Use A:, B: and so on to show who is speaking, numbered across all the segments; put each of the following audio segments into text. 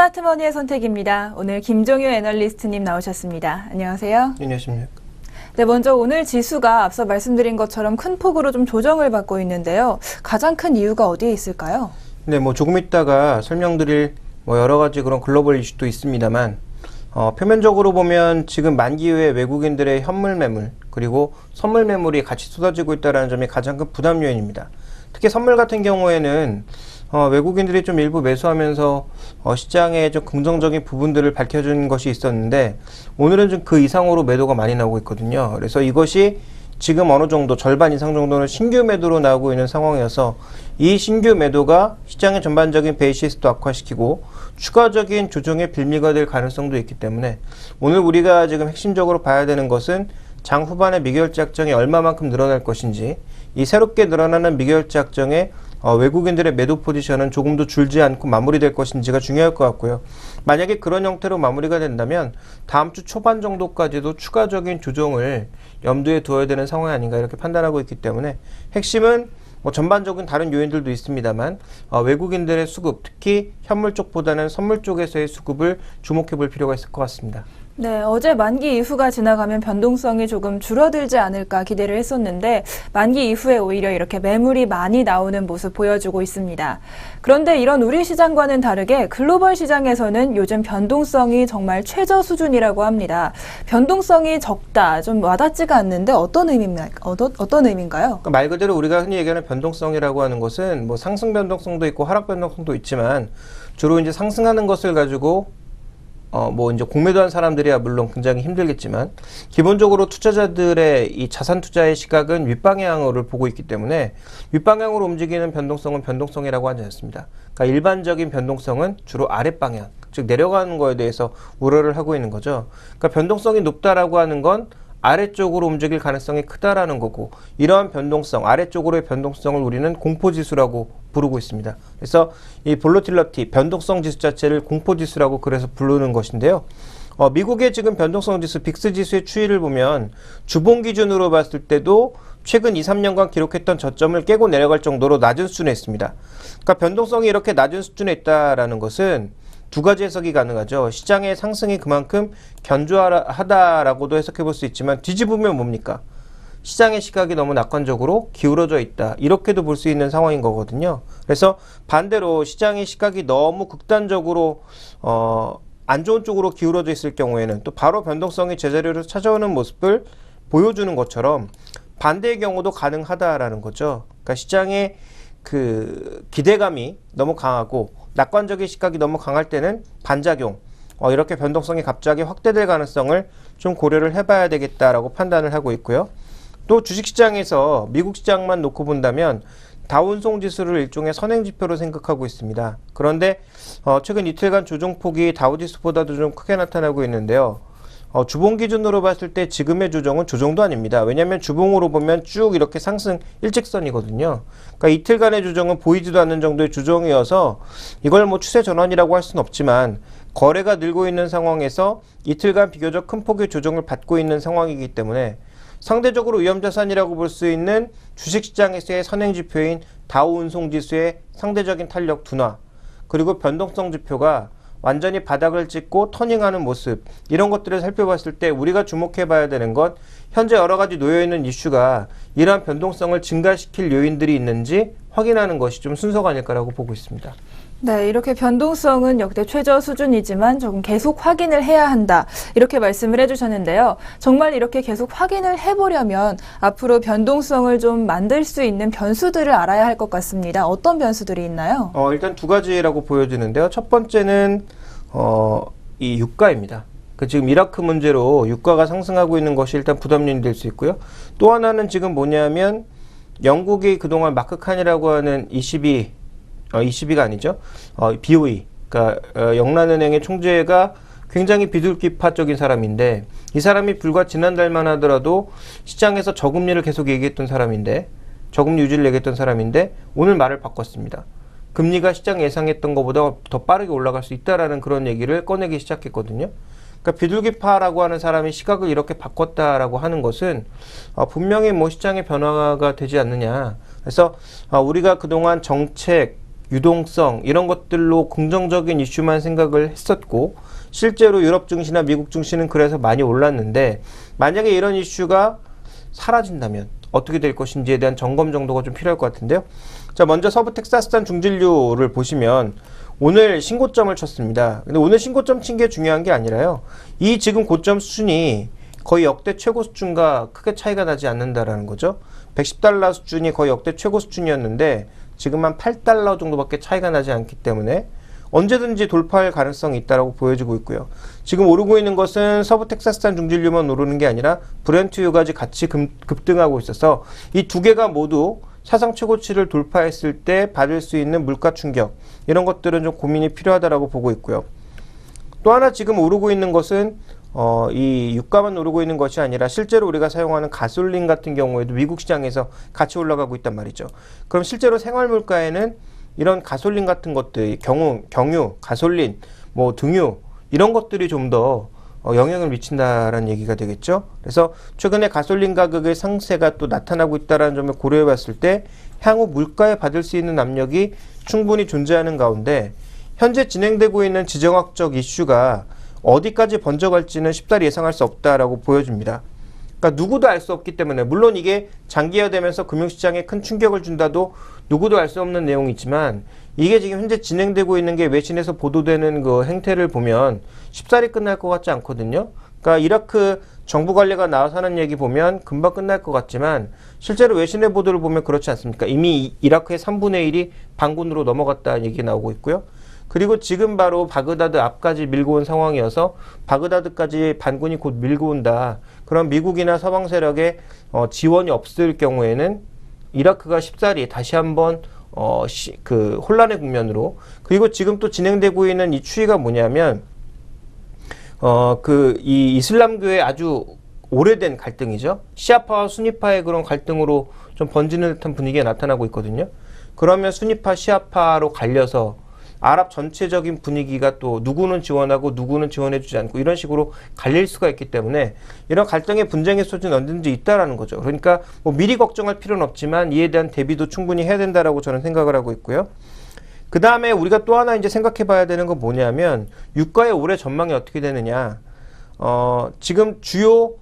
A: 스마트머니의 선택입니다. 오늘 김종효 애널리스트님 나오셨습니다. 안녕하세요.
B: 안녕하십니까.
A: 네, 먼저 오늘 지수가 앞서 말씀드린 것처럼 큰 폭으로 좀 조정을 받고 있는데요. 가장 큰 이유가 어디에 있을까요?
B: 네, 조금 있다가 설명드릴 여러 가지 그런 글로벌 이슈도 있습니다만, 표면적으로 보면 지금 만기 이후에 외국인들의 현물 매물 그리고 선물 매물이 같이 쏟아지고 있다는 점이 가장 큰 부담 요인입니다. 특히 선물 같은 경우에는 외국인들이 좀 일부 매수하면서 시장에 좀 긍정적인 부분들을 밝혀준 것이 있었는데, 오늘은 좀 그 이상으로 매도가 많이 나오고 있거든요. 그래서 이것이 지금 어느 정도 절반 이상 정도는 신규 매도로 나오고 있는 상황이어서 이 신규 매도가 시장의 전반적인 베이시스도 악화시키고 추가적인 조정의 빌미가 될 가능성도 있기 때문에, 오늘 우리가 지금 핵심적으로 봐야 되는 것은 장 후반에 미결제 확정이 얼마만큼 늘어날 것인지, 이 새롭게 늘어나는 미결제 확정에 외국인들의 매도 포지션은 조금 더 줄지 않고 마무리될 것인지가 중요할 것 같고요. 만약에 그런 형태로 마무리가 된다면 다음 주 초반 정도까지도 추가적인 조정을 염두에 두어야 되는 상황이 아닌가 이렇게 판단하고 있기 때문에, 핵심은 전반적인 다른 요인들도 있습니다만 외국인들의 수급, 특히 현물 쪽보다는 선물 쪽에서의 수급을 주목해 볼 필요가 있을 것 같습니다.
A: 네, 어제 만기 이후가 지나가면 변동성이 조금 줄어들지 않을까 기대를 했었는데, 만기 이후에 오히려 이렇게 매물이 많이 나오는 모습 보여주고 있습니다. 그런데 이런 우리 시장과는 다르게 글로벌 시장에서는 요즘 변동성이 정말 최저 수준이라고 합니다. 변동성이 적다, 좀 와닿지가 않는데 어떤 의미인가요?
B: 그러니까 말 그대로 우리가 흔히 얘기하는 변동성이라고 하는 것은 상승 변동성도 있고 하락 변동성도 있지만, 주로 이제 상승하는 것을 가지고 이제 공매도한 사람들이야 물론 굉장히 힘들겠지만, 기본적으로 투자자들의 이 자산 투자의 시각은 윗방향으로 보고 있기 때문에 윗방향으로 움직이는 변동성은 변동성이라고 하지 않습니다. 그러니까 일반적인 변동성은 주로 아랫방향, 즉 내려가는 거에 대해서 우려를 하고 있는 거죠. 그러니까 변동성이 높다라고 하는 건 아래쪽으로 움직일 가능성이 크다라는 거고, 이러한 변동성, 아래쪽으로의 변동성을 우리는 공포지수라고 부르고 있습니다. 그래서 이 볼로틸러티, 변동성 지수 자체를 공포지수라고 그래서 부르는 것인데요. 미국의 지금 변동성 지수, 빅스 지수의 추이를 보면 주봉 기준으로 봤을 때도 최근 2, 3년간 기록했던 저점을 깨고 내려갈 정도로 낮은 수준에 있습니다. 그러니까 변동성이 이렇게 낮은 수준에 있다라는 것은 두 가지 해석이 가능하죠. 시장의 상승이 그만큼 견조하다라고도 해석해 볼 수 있지만, 뒤집으면 뭡니까? 시장의 시각이 너무 낙관적으로 기울어져 있다, 이렇게도 볼 수 있는 상황인 거거든요. 그래서 반대로 시장의 시각이 너무 극단적으로 안 좋은 쪽으로 기울어져 있을 경우에는 또 바로 변동성이 제자리로 찾아오는 모습을 보여주는 것처럼 반대의 경우도 가능하다라는 거죠. 그러니까 시장의 그 기대감이 너무 강하고 낙관적인 시각이 너무 강할 때는 반작용, 이렇게 변동성이 갑자기 확대될 가능성을 좀 고려를 해봐야 되겠다라고 판단을 하고 있고요. 또 주식시장에서 미국 시장만 놓고 본다면 다운송 지수를 일종의 선행지표로 생각하고 있습니다. 그런데 최근 이틀간 조정폭이 다우지수보다도 좀 크게 나타나고 있는데요. 주봉 기준으로 봤을 때 지금의 조정은 조정도 아닙니다. 왜냐하면 주봉으로 보면 쭉 이렇게 상승 일직선이거든요. 그러니까 이틀간의 조정은 보이지도 않는 정도의 조정이어서 이걸 추세 전환이라고 할 수는 없지만, 거래가 늘고 있는 상황에서 이틀간 비교적 큰 폭의 조정을 받고 있는 상황이기 때문에 상대적으로 위험자산이라고 볼 수 있는 주식시장에서의 선행지표인 다우운송지수의 상대적인 탄력 둔화, 그리고 변동성 지표가 완전히 바닥을 찍고 터닝하는 모습, 이런 것들을 살펴봤을 때 우리가 주목해 봐야 되는 건 현재 여러 가지 놓여있는 이슈가 이러한 변동성을 증가시킬 요인들이 있는지 확인하는 것이 좀 순서가 아닐까라고 보고 있습니다.
A: 네, 이렇게 변동성은 역대 최저 수준이지만 조금 계속 확인을 해야 한다, 이렇게 말씀을 해주셨는데요. 정말 이렇게 계속 확인을 해보려면 앞으로 변동성을 좀 만들 수 있는 변수들을 알아야 할 것 같습니다. 어떤 변수들이 있나요?
B: 일단 두 가지라고 보여지는데요. 첫 번째는 이 유가입니다. 지금 이라크 문제로 유가가 상승하고 있는 것이 일단 부담 요인이 될 수 있고요. 또 하나는 지금 뭐냐면 영국이 그동안 마크 칸이라고 하는 ECB가 아니죠. BOE, 그러니까 영란은행의 총재가 굉장히 비둘기파적인 사람인데, 이 사람이 불과 지난달만 하더라도 시장에서 저금리를 계속 얘기했던 사람인데, 저금리 유지를 얘기했던 사람인데 오늘 말을 바꿨습니다. 금리가 시장 예상했던 것보다 더 빠르게 올라갈 수 있다라는 그런 얘기를 꺼내기 시작했거든요. 그러니까 비둘기파라고 하는 사람이 시각을 이렇게 바꿨다라고 하는 것은 분명히 시장의 변화가 되지 않느냐. 그래서 우리가 그동안 정책, 유동성 이런 것들로 긍정적인 이슈만 생각을 했었고 실제로 유럽 증시나 미국 증시는 그래서 많이 올랐는데 만약에 이런 이슈가 사라진다면 어떻게 될 것인지에 대한 점검 정도가 좀 필요할 것 같은데요. 자, 먼저 서부 텍사스산 중진류를 보시면 오늘 신고점을 쳤습니다. 근데 오늘 신고점 친 게 중요한 게 아니라요. 이 지금 고점 수준이 거의 역대 최고 수준과 크게 차이가 나지 않는다라는 거죠. 110달러 수준이 거의 역대 최고 수준이었는데 지금 한 8달러 정도밖에 차이가 나지 않기 때문에 언제든지 돌파할 가능성이 있다라고 보여지고 있고요. 지금 오르고 있는 것은 서부 텍사스산 중진류만 오르는 게 아니라 브렌트유까지 같이 급등하고 있어서 이 두 개가 모두 사상 최고치를 돌파했을 때 받을 수 있는 물가 충격 이런 것들은 좀 고민이 필요하다라고 보고 있고요. 또 하나 지금 오르고 있는 것은 이 유가만 오르고 있는 것이 아니라 실제로 우리가 사용하는 가솔린 같은 경우에도 미국 시장에서 같이 올라가고 있단 말이죠. 그럼 실제로 생활 물가에는 이런 가솔린 같은 것들, 경유, 가솔린, 뭐 등유 이런 것들이 좀 더 영향을 미친다라는 얘기가 되겠죠. 그래서 최근에 가솔린 가격의 상세가 또 나타나고 있다는 점을 고려해 봤을 때 향후 물가에 받을 수 있는 압력이 충분히 존재하는 가운데 현재 진행되고 있는 지정학적 이슈가 어디까지 번져갈지는 쉽사리 예상할 수 없다라고 보여집니다. 그러니까 누구도 알 수 없기 때문에 물론 이게 장기화되면서 금융시장에 큰 충격을 준다도 누구도 알 수 없는 내용이지만 이게 지금 현재 진행되고 있는 게 외신에서 보도되는 그 행태를 보면 쉽사리 끝날 것 같지 않거든요. 그러니까 이라크 정부 관리가 나와서 하는 얘기 보면 금방 끝날 것 같지만 실제로 외신의 보도를 보면 그렇지 않습니까? 이미 이라크의 3분의 1이 반군으로 넘어갔다는 얘기가 나오고 있고요. 그리고 지금 바로 바그다드 앞까지 밀고 온 상황이어서 바그다드까지 반군이 곧 밀고 온다. 그럼 미국이나 서방 세력의 지원이 없을 경우에는 이라크가 쉽사리 다시 한번 그 혼란의 국면으로 그리고 지금 또 진행되고 있는 이 추이가 뭐냐면 이 이슬람교의 아주 오래된 갈등이죠. 시아파와 수니파의 그런 갈등으로 좀 번지는 듯한 분위기가 나타나고 있거든요. 그러면 수니파, 시아파로 갈려서 아랍 전체적인 분위기가 또 누구는 지원하고 누구는 지원해주지 않고 이런 식으로 갈릴 수가 있기 때문에 이런 갈등의 분쟁의 소지는 언제든지 있다라는 거죠. 그러니까 뭐 미리 걱정할 필요는 없지만 이에 대한 대비도 충분히 해야 된다라고 저는 생각을 하고 있고요. 그 다음에 우리가 또 하나 이제 생각해 봐야 되는 건 뭐냐면 유가의 올해 전망이 어떻게 되느냐. 지금 주요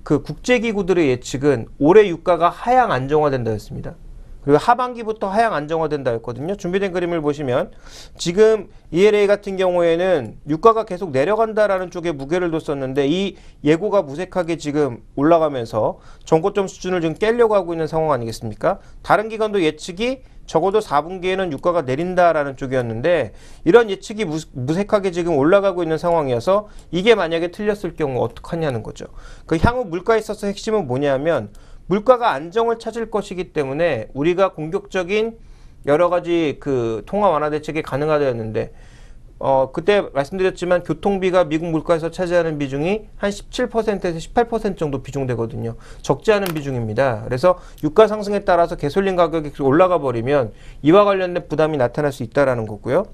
B: 그 국제기구들의 예측은 올해 유가가 하향 안정화된다였습니다. 그리고 하반기부터 하향 안정화된다 했거든요. 준비된 그림을 보시면 지금 ELA 같은 경우에는 유가가 계속 내려간다라는 쪽에 무게를 뒀었는데 이 예고가 무색하게 지금 올라가면서 전고점 수준을 지금 깨려고 하고 있는 상황 아니겠습니까? 다른 기관도 예측이 적어도 4분기에는 유가가 내린다라는 쪽이었는데 이런 예측이 무색하게 지금 올라가고 있는 상황이어서 이게 만약에 틀렸을 경우 어떡하냐는 거죠. 그 향후 물가에 있어서 핵심은 뭐냐면 물가가 안정을 찾을 것이기 때문에 우리가 공격적인 여러 가지 그 통화 완화 대책이 가능하되었는데 그때 말씀드렸지만 교통비가 미국 물가에서 차지하는 비중이 한 17%에서 18% 정도 비중되거든요. 적지 않은 비중입니다. 그래서 유가 상승에 따라서 가솔린 가격이 올라가 버리면 이와 관련된 부담이 나타날 수 있다는 거고요.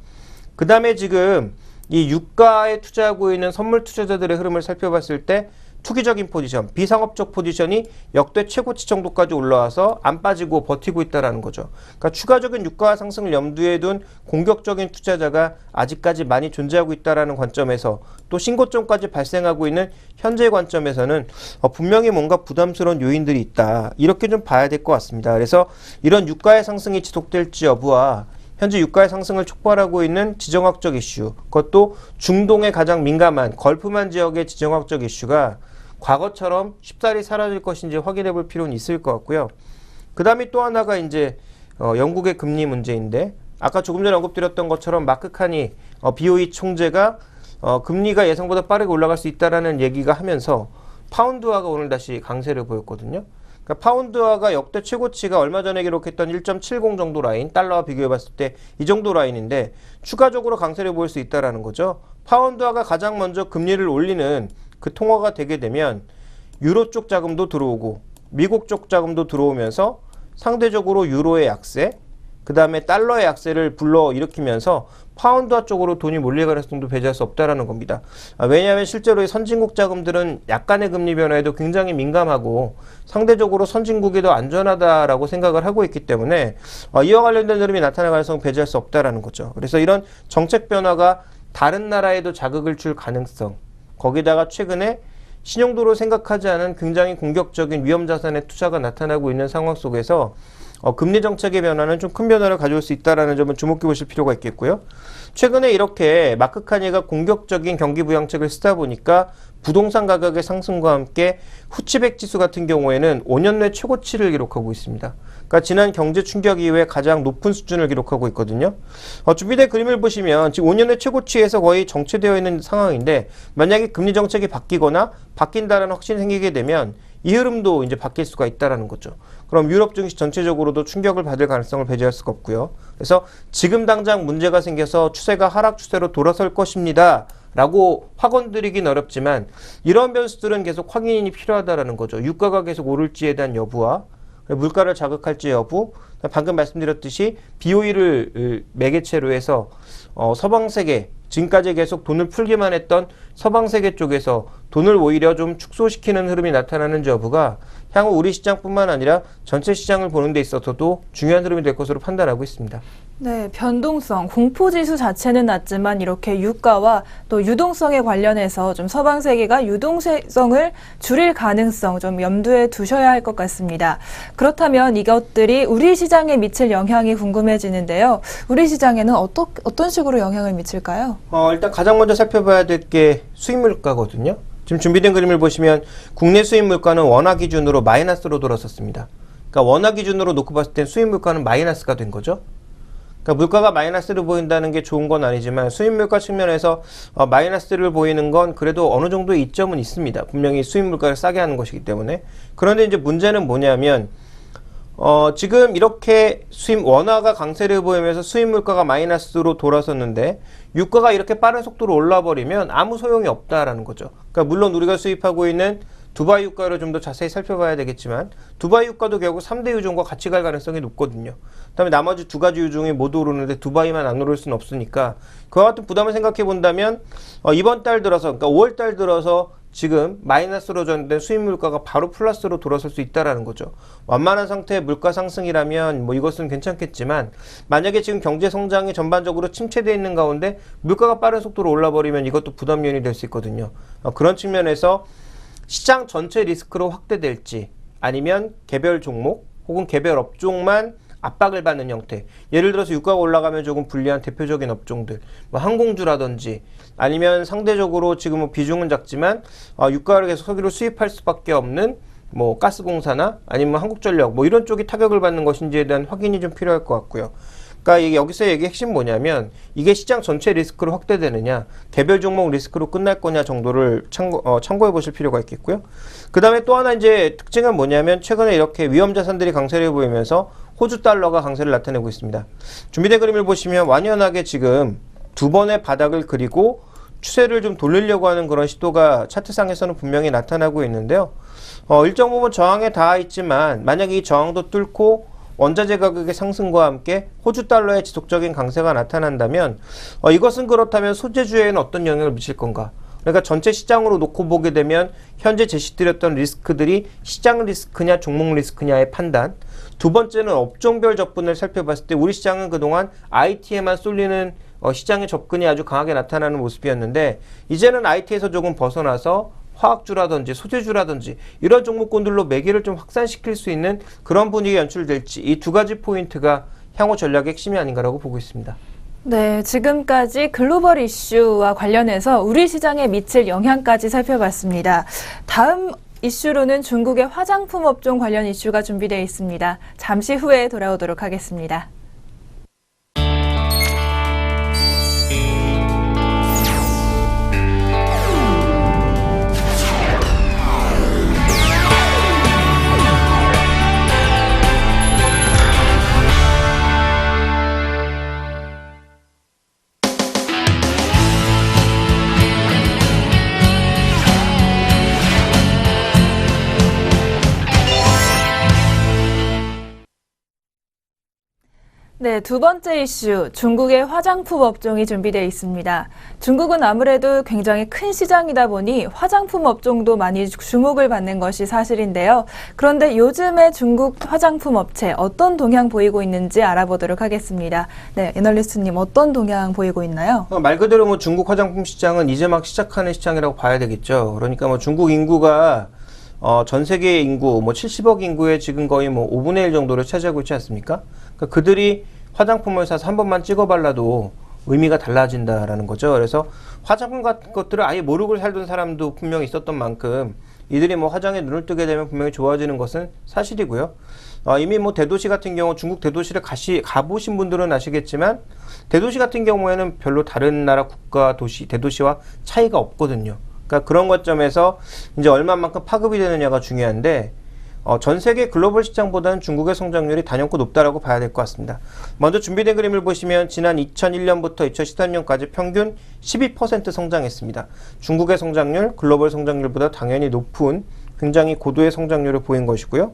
B: 그 다음에 지금 이 유가에 투자하고 있는 선물 투자자들의 흐름을 살펴봤을 때 투기적인 포지션, 비상업적 포지션이 역대 최고치 정도까지 올라와서 안 빠지고 버티고 있다는 거죠. 그러니까 추가적인 유가 상승을 염두에 둔 공격적인 투자자가 아직까지 많이 존재하고 있다는 관점에서 또 신고점까지 발생하고 있는 현재 관점에서는 분명히 뭔가 부담스러운 요인들이 있다. 이렇게 좀 봐야 될 것 같습니다. 그래서 이런 유가의 상승이 지속될지 여부와 현재 유가의 상승을 촉발하고 있는 지정학적 이슈, 그것도 중동에 가장 민감한 걸프만 지역의 지정학적 이슈가 과거처럼 쉽사리 사라질 것인지 확인해 볼 필요는 있을 것 같고요. 그 다음에 또 하나가 이제 영국의 금리 문제인데 아까 조금 전에 언급드렸던 것처럼 마크 카니 BOE 총재가 금리가 예상보다 빠르게 올라갈 수 있다라는 얘기가 하면서 파운드화가 오늘 다시 강세를 보였거든요. 그러니까 파운드화가 역대 최고치가 얼마 전에 기록했던 1.70 정도 라인, 달러와 비교해 봤을 때 이 정도 라인인데 추가적으로 강세를 보일 수 있다라는 거죠. 파운드화가 가장 먼저 금리를 올리는 그 통화가 되게 되면 유로 쪽 자금도 들어오고 미국 쪽 자금도 들어오면서 상대적으로 유로의 약세 그 다음에 달러의 약세를 불러일으키면서 파운드화 쪽으로 돈이 몰릴 가능성도 배제할 수 없다라는 겁니다. 왜냐하면 실제로 이 선진국 자금들은 약간의 금리 변화에도 굉장히 민감하고 상대적으로 선진국이 더 안전하다라고 생각을 하고 있기 때문에 이와 관련된 흐름이 나타날 가능성을 배제할 수 없다라는 거죠. 그래서 이런 정책 변화가 다른 나라에도 자극을 줄 가능성, 거기다가 최근에 신용도로 생각하지 않은 굉장히 공격적인 위험 자산의 투자가 나타나고 있는 상황 속에서 금리 정책의 변화는 좀 큰 변화를 가져올 수 있다는 점을 주목해 보실 필요가 있겠고요. 최근에 이렇게 마크 카니가 공격적인 경기 부양책을 쓰다 보니까 부동산 가격의 상승과 함께 후치백 지수 같은 경우에는 5년 내 최고치를 기록하고 있습니다. 그러니까 지난 경제 충격 이후에 가장 높은 수준을 기록하고 있거든요. 준비된 그림을 보시면 지금 5년 내 최고치에서 거의 정체되어 있는 상황인데 만약에 금리 정책이 바뀌거나 바뀐다는 확신이 생기게 되면 이 흐름도 이제 바뀔 수가 있다라는 거죠. 그럼 유럽 증시 전체적으로도 충격을 받을 가능성을 배제할 수가 없고요. 그래서 지금 당장 문제가 생겨서 추세가 하락 추세로 돌아설 것입니다. 라고 확언드리긴 어렵지만 이런 변수들은 계속 확인이 필요하다라는 거죠. 유가가 계속 오를지에 대한 여부와 물가를 자극할지 여부, 방금 말씀드렸듯이 BOE를 매개체로 해서 서방 세계, 지금까지 계속 돈을 풀기만 했던 서방 세계 쪽에서 돈을 오히려 좀 축소시키는 흐름이 나타나는 여부가 향후 우리 시장뿐만 아니라 전체 시장을 보는 데 있어서도 중요한 흐름이 될 것으로 판단하고 있습니다.
A: 네, 변동성, 공포지수 자체는 낮지만 이렇게 유가와 또 유동성에 관련해서 좀 서방 세계가 유동성을 줄일 가능성 좀 염두에 두셔야 할 것 같습니다. 그렇다면 이것들이 우리 시장에 미칠 영향이 궁금해지는데요. 우리 시장에는 어떤 식으로 영향을 미칠까요?
B: 일단 가장 먼저 살펴봐야 될 게 수입 물가거든요. 지금 준비된 그림을 보시면 국내 수입 물가는 원화 기준으로 마이너스로 돌아섰습니다. 그러니까 원화 기준으로 놓고 봤을 땐 수입 물가는 마이너스가 된 거죠. 그러니까 물가가 마이너스를 보인다는 게 좋은 건 아니지만 수입 물가 측면에서 마이너스를 보이는 건 그래도 어느 정도의 이점은 있습니다. 분명히 수입 물가를 싸게 하는 것이기 때문에. 그런데 이제 문제는 뭐냐면 지금 이렇게 원화가 강세를 보이면서 수입 물가가 마이너스로 돌아섰는데 유가가 이렇게 빠른 속도로 올라버리면 아무 소용이 없다라는 거죠. 그러니까 물론 우리가 수입하고 있는 두바이 유가를 좀 더 자세히 살펴봐야 되겠지만 두바이 유가도 결국 3대 유종과 같이 갈 가능성이 높거든요. 그다음에 나머지 두 가지 유종이 모두 오르는데 두바이만 안 오를 수는 없으니까 그와 같은 부담을 생각해 본다면 이번 달 들어서 그러니까 5월 달 들어서 지금 마이너스로 전된 수입 물가가 바로 플러스로 돌아설 수 있다라는 거죠. 완만한 상태의 물가 상승이라면 뭐 이것은 괜찮겠지만 만약에 지금 경제 성장이 전반적으로 침체되어 있는 가운데 물가가 빠른 속도로 올라버리면 이것도 부담 요인이 될 수 있거든요. 그런 측면에서 시장 전체 리스크로 확대될지 아니면 개별 종목 혹은 개별 업종만 압박을 받는 형태. 예를 들어서 유가가 올라가면 조금 불리한 대표적인 업종들, 뭐 항공주라든지 아니면 상대적으로 지금 뭐 비중은 작지만 유가를 계속 석유를 수입할 수밖에 없는 뭐 가스공사나 아니면 한국전력 뭐 이런 쪽이 타격을 받는 것인지에 대한 확인이 좀 필요할 것 같고요. 그러니까 여기서 얘기 핵심 뭐냐면 이게 시장 전체 리스크로 확대되느냐 개별 종목 리스크로 끝날 거냐 정도를 참고해 보실 필요가 있겠고요. 그 다음에 또 하나 이제 특징은 뭐냐면 최근에 이렇게 위험 자산들이 강세를 보이면서 호주 달러가 강세를 나타내고 있습니다. 준비된 그림을 보시면 완연하게 지금 두 번의 바닥을 그리고 추세를 좀 돌리려고 하는 그런 시도가 차트상에서는 분명히 나타나고 있는데요. 일정 부분 저항에 닿아 있지만 만약에 이 저항도 뚫고 원자재 가격의 상승과 함께 호주 달러의 지속적인 강세가 나타난다면 이것은 그렇다면 소재주에는 어떤 영향을 미칠 건가? 그러니까 전체 시장으로 놓고 보게 되면 현재 제시드렸던 리스크들이 시장 리스크냐 종목 리스크냐의 판단. 두 번째는 업종별 접근을 살펴봤을 때 우리 시장은 그동안 IT에만 쏠리는 시장의 접근이 아주 강하게 나타나는 모습이었는데 이제는 IT에서 조금 벗어나서 화학주라든지 소재주라든지 이런 종목군들로 매개를 좀 확산시킬 수 있는 그런 분위기가 연출될지 이 두 가지 포인트가 향후 전략의 핵심이 아닌가라고 보고 있습니다.
A: 네, 지금까지 글로벌 이슈와 관련해서 우리 시장에 미칠 영향까지 살펴봤습니다. 다음 이슈로는 중국의 화장품 업종 관련 이슈가 준비되어 있습니다. 잠시 후에 돌아오도록 하겠습니다. 네, 두 번째 이슈, 중국의 화장품 업종이 준비되어 있습니다. 중국은 아무래도 굉장히 큰 시장이다 보니 화장품 업종도 많이 주목을 받는 것이 사실인데요. 그런데 요즘에 중국 화장품 업체 어떤 동향 보이고 있는지 알아보도록 하겠습니다. 네, 애널리스트님 어떤 동향 보이고 있나요?
B: 말 그대로 뭐 중국 화장품 시장은 이제 막 시작하는 시장이라고 봐야 되겠죠. 그러니까 뭐 중국 인구가 전 세계 인구 뭐 70억 인구의 지금 거의 뭐 5분의 1 정도를 차지하고 있지 않습니까? 그러니까 그들이 화장품을 사서 한 번만 찍어 발라도 의미가 달라진다라는 거죠. 그래서 화장품 같은 것들을 아예 모르고 살던 사람도 분명히 있었던 만큼 이들이 뭐 화장에 눈을 뜨게 되면 분명히 좋아지는 것은 사실이고요. 이미 뭐 대도시 같은 경우 중국 대도시를 가보신 분들은 아시겠지만 대도시 같은 경우에는 별로 다른 나라 국가 도시 대도시와 차이가 없거든요. 그러니까 그런 관점에서 이제 얼마만큼 파급이 되느냐가 중요한데 전 세계 글로벌 시장보다는 중국의 성장률이 단연코 높다라고 봐야 될 것 같습니다. 먼저 준비된 그림을 보시면 지난 2001년부터 2013년까지 평균 12% 성장했습니다. 중국의 성장률, 글로벌 성장률보다 당연히 높은 굉장히 고도의 성장률을 보인 것이고요.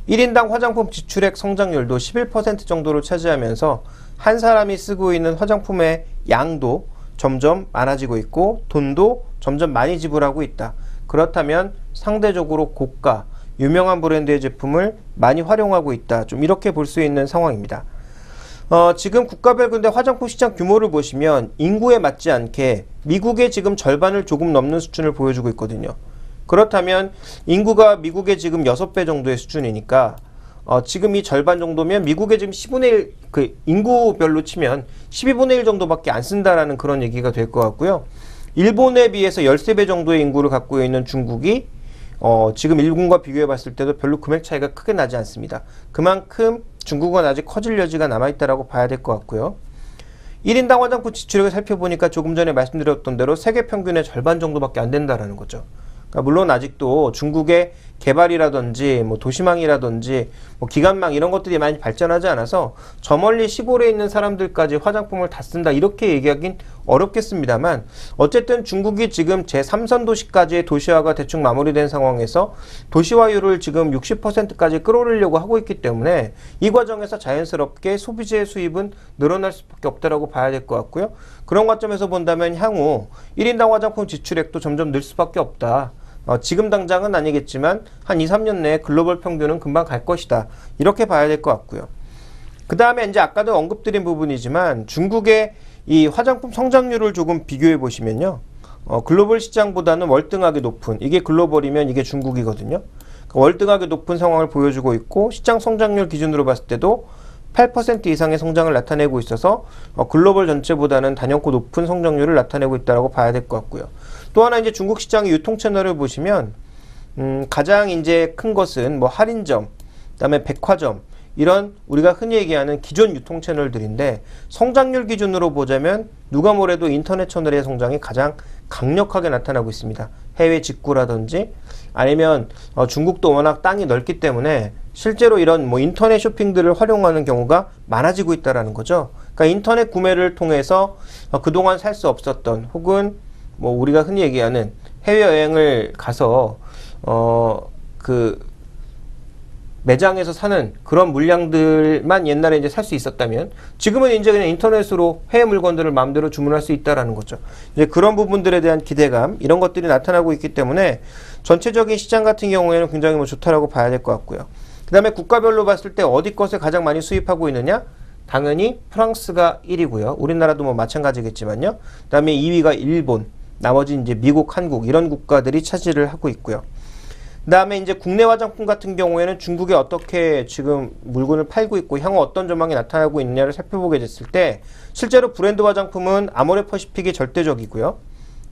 B: 1인당 화장품 지출액 성장률도 11% 정도를 차지하면서 한 사람이 쓰고 있는 화장품의 양도 점점 많아지고 있고 돈도 점점 많이 지불하고 있다. 그렇다면 상대적으로 고가, 유명한 브랜드의 제품을 많이 활용하고 있다. 좀 이렇게 볼 수 있는 상황입니다. 지금 국가별 근데 화장품 시장 규모를 보시면 인구에 맞지 않게 미국의 지금 절반을 조금 넘는 수준을 보여주고 있거든요. 그렇다면 인구가 미국의 지금 6배 정도의 수준이니까 지금 이 절반 정도면 미국의 지금 10분의 1, 그 인구별로 치면 12분의 1 정도밖에 안 쓴다라는 그런 얘기가 될 것 같고요. 일본에 비해서 13배 정도의 인구를 갖고 있는 중국이 지금 일본과 비교해 봤을 때도 별로 금액 차이가 크게 나지 않습니다. 그만큼 중국은 아직 커질 여지가 남아있다고 봐야 될 것 같고요. 1인당 화장품 지출액을 살펴보니까 조금 전에 말씀드렸던 대로 세계 평균의 절반 정도밖에 안 된다는 거죠. 그러니까 물론 아직도 중국의 개발이라든지 뭐 도시망이라든지 뭐 기관망 이런 것들이 많이 발전하지 않아서 저 멀리 시골에 있는 사람들까지 화장품을 다 쓴다 이렇게 얘기하긴 어렵겠습니다만 어쨌든 중국이 지금 제3선 도시까지의 도시화가 대충 마무리된 상황에서 도시화율을 지금 60%까지 끌어올리려고 하고 있기 때문에 이 과정에서 자연스럽게 소비재의 수입은 늘어날 수밖에 없다라고 봐야 될 것 같고요. 그런 관점에서 본다면 향후 1인당 화장품 지출액도 점점 늘 수밖에 없다. 지금 당장은 아니겠지만 한 2, 3년 내에 글로벌 평균은 금방 갈 것이다. 이렇게 봐야 될 것 같고요. 그 다음에 이제 아까도 언급드린 부분이지만 중국의 이 화장품 성장률을 조금 비교해 보시면요. 글로벌 시장보다는 월등하게 높은, 이게 글로벌이면 이게 중국이거든요. 월등하게 높은 상황을 보여주고 있고 시장 성장률 기준으로 봤을 때도 8% 이상의 성장을 나타내고 있어서 글로벌 전체보다는 단연코 높은 성장률을 나타내고 있다고 봐야 될 것 같고요. 또 하나 이제 중국 시장의 유통 채널을 보시면 가장 이제 큰 것은 뭐 할인점, 그다음에 백화점 이런 우리가 흔히 얘기하는 기존 유통 채널들인데 성장률 기준으로 보자면 누가 뭐래도 인터넷 채널의 성장이 가장 강력하게 나타나고 있습니다. 해외 직구라든지 아니면 중국도 워낙 땅이 넓기 때문에 실제로 이런 뭐 인터넷 쇼핑들을 활용하는 경우가 많아지고 있다라는 거죠. 그러니까 인터넷 구매를 통해서 그동안 살 수 없었던 혹은 뭐 우리가 흔히 얘기하는 해외여행을 가서 그 매장에서 사는 그런 물량들만 옛날에 이제 살 수 있었다면 지금은 이제 그냥 인터넷으로 해외 물건들을 마음대로 주문할 수 있다라는 거죠. 이제 그런 부분들에 대한 기대감 이런 것들이 나타나고 있기 때문에 전체적인 시장 같은 경우에는 굉장히 뭐 좋다라고 봐야 될 것 같고요. 그 다음에 국가별로 봤을 때 어디 것을 가장 많이 수입하고 있느냐? 당연히 프랑스가 1위고요. 우리나라도 뭐 마찬가지겠지만요. 그 다음에 2위가 일본, 나머지 이제 미국, 한국 이런 국가들이 차지를 하고 있고요. 그 다음에 이제 국내 화장품 같은 경우에는 중국이 어떻게 지금 물건을 팔고 있고 향후 어떤 전망이 나타나고 있느냐를 살펴보게 됐을 때 실제로 브랜드 화장품은 아모레퍼시픽이 절대적이고요.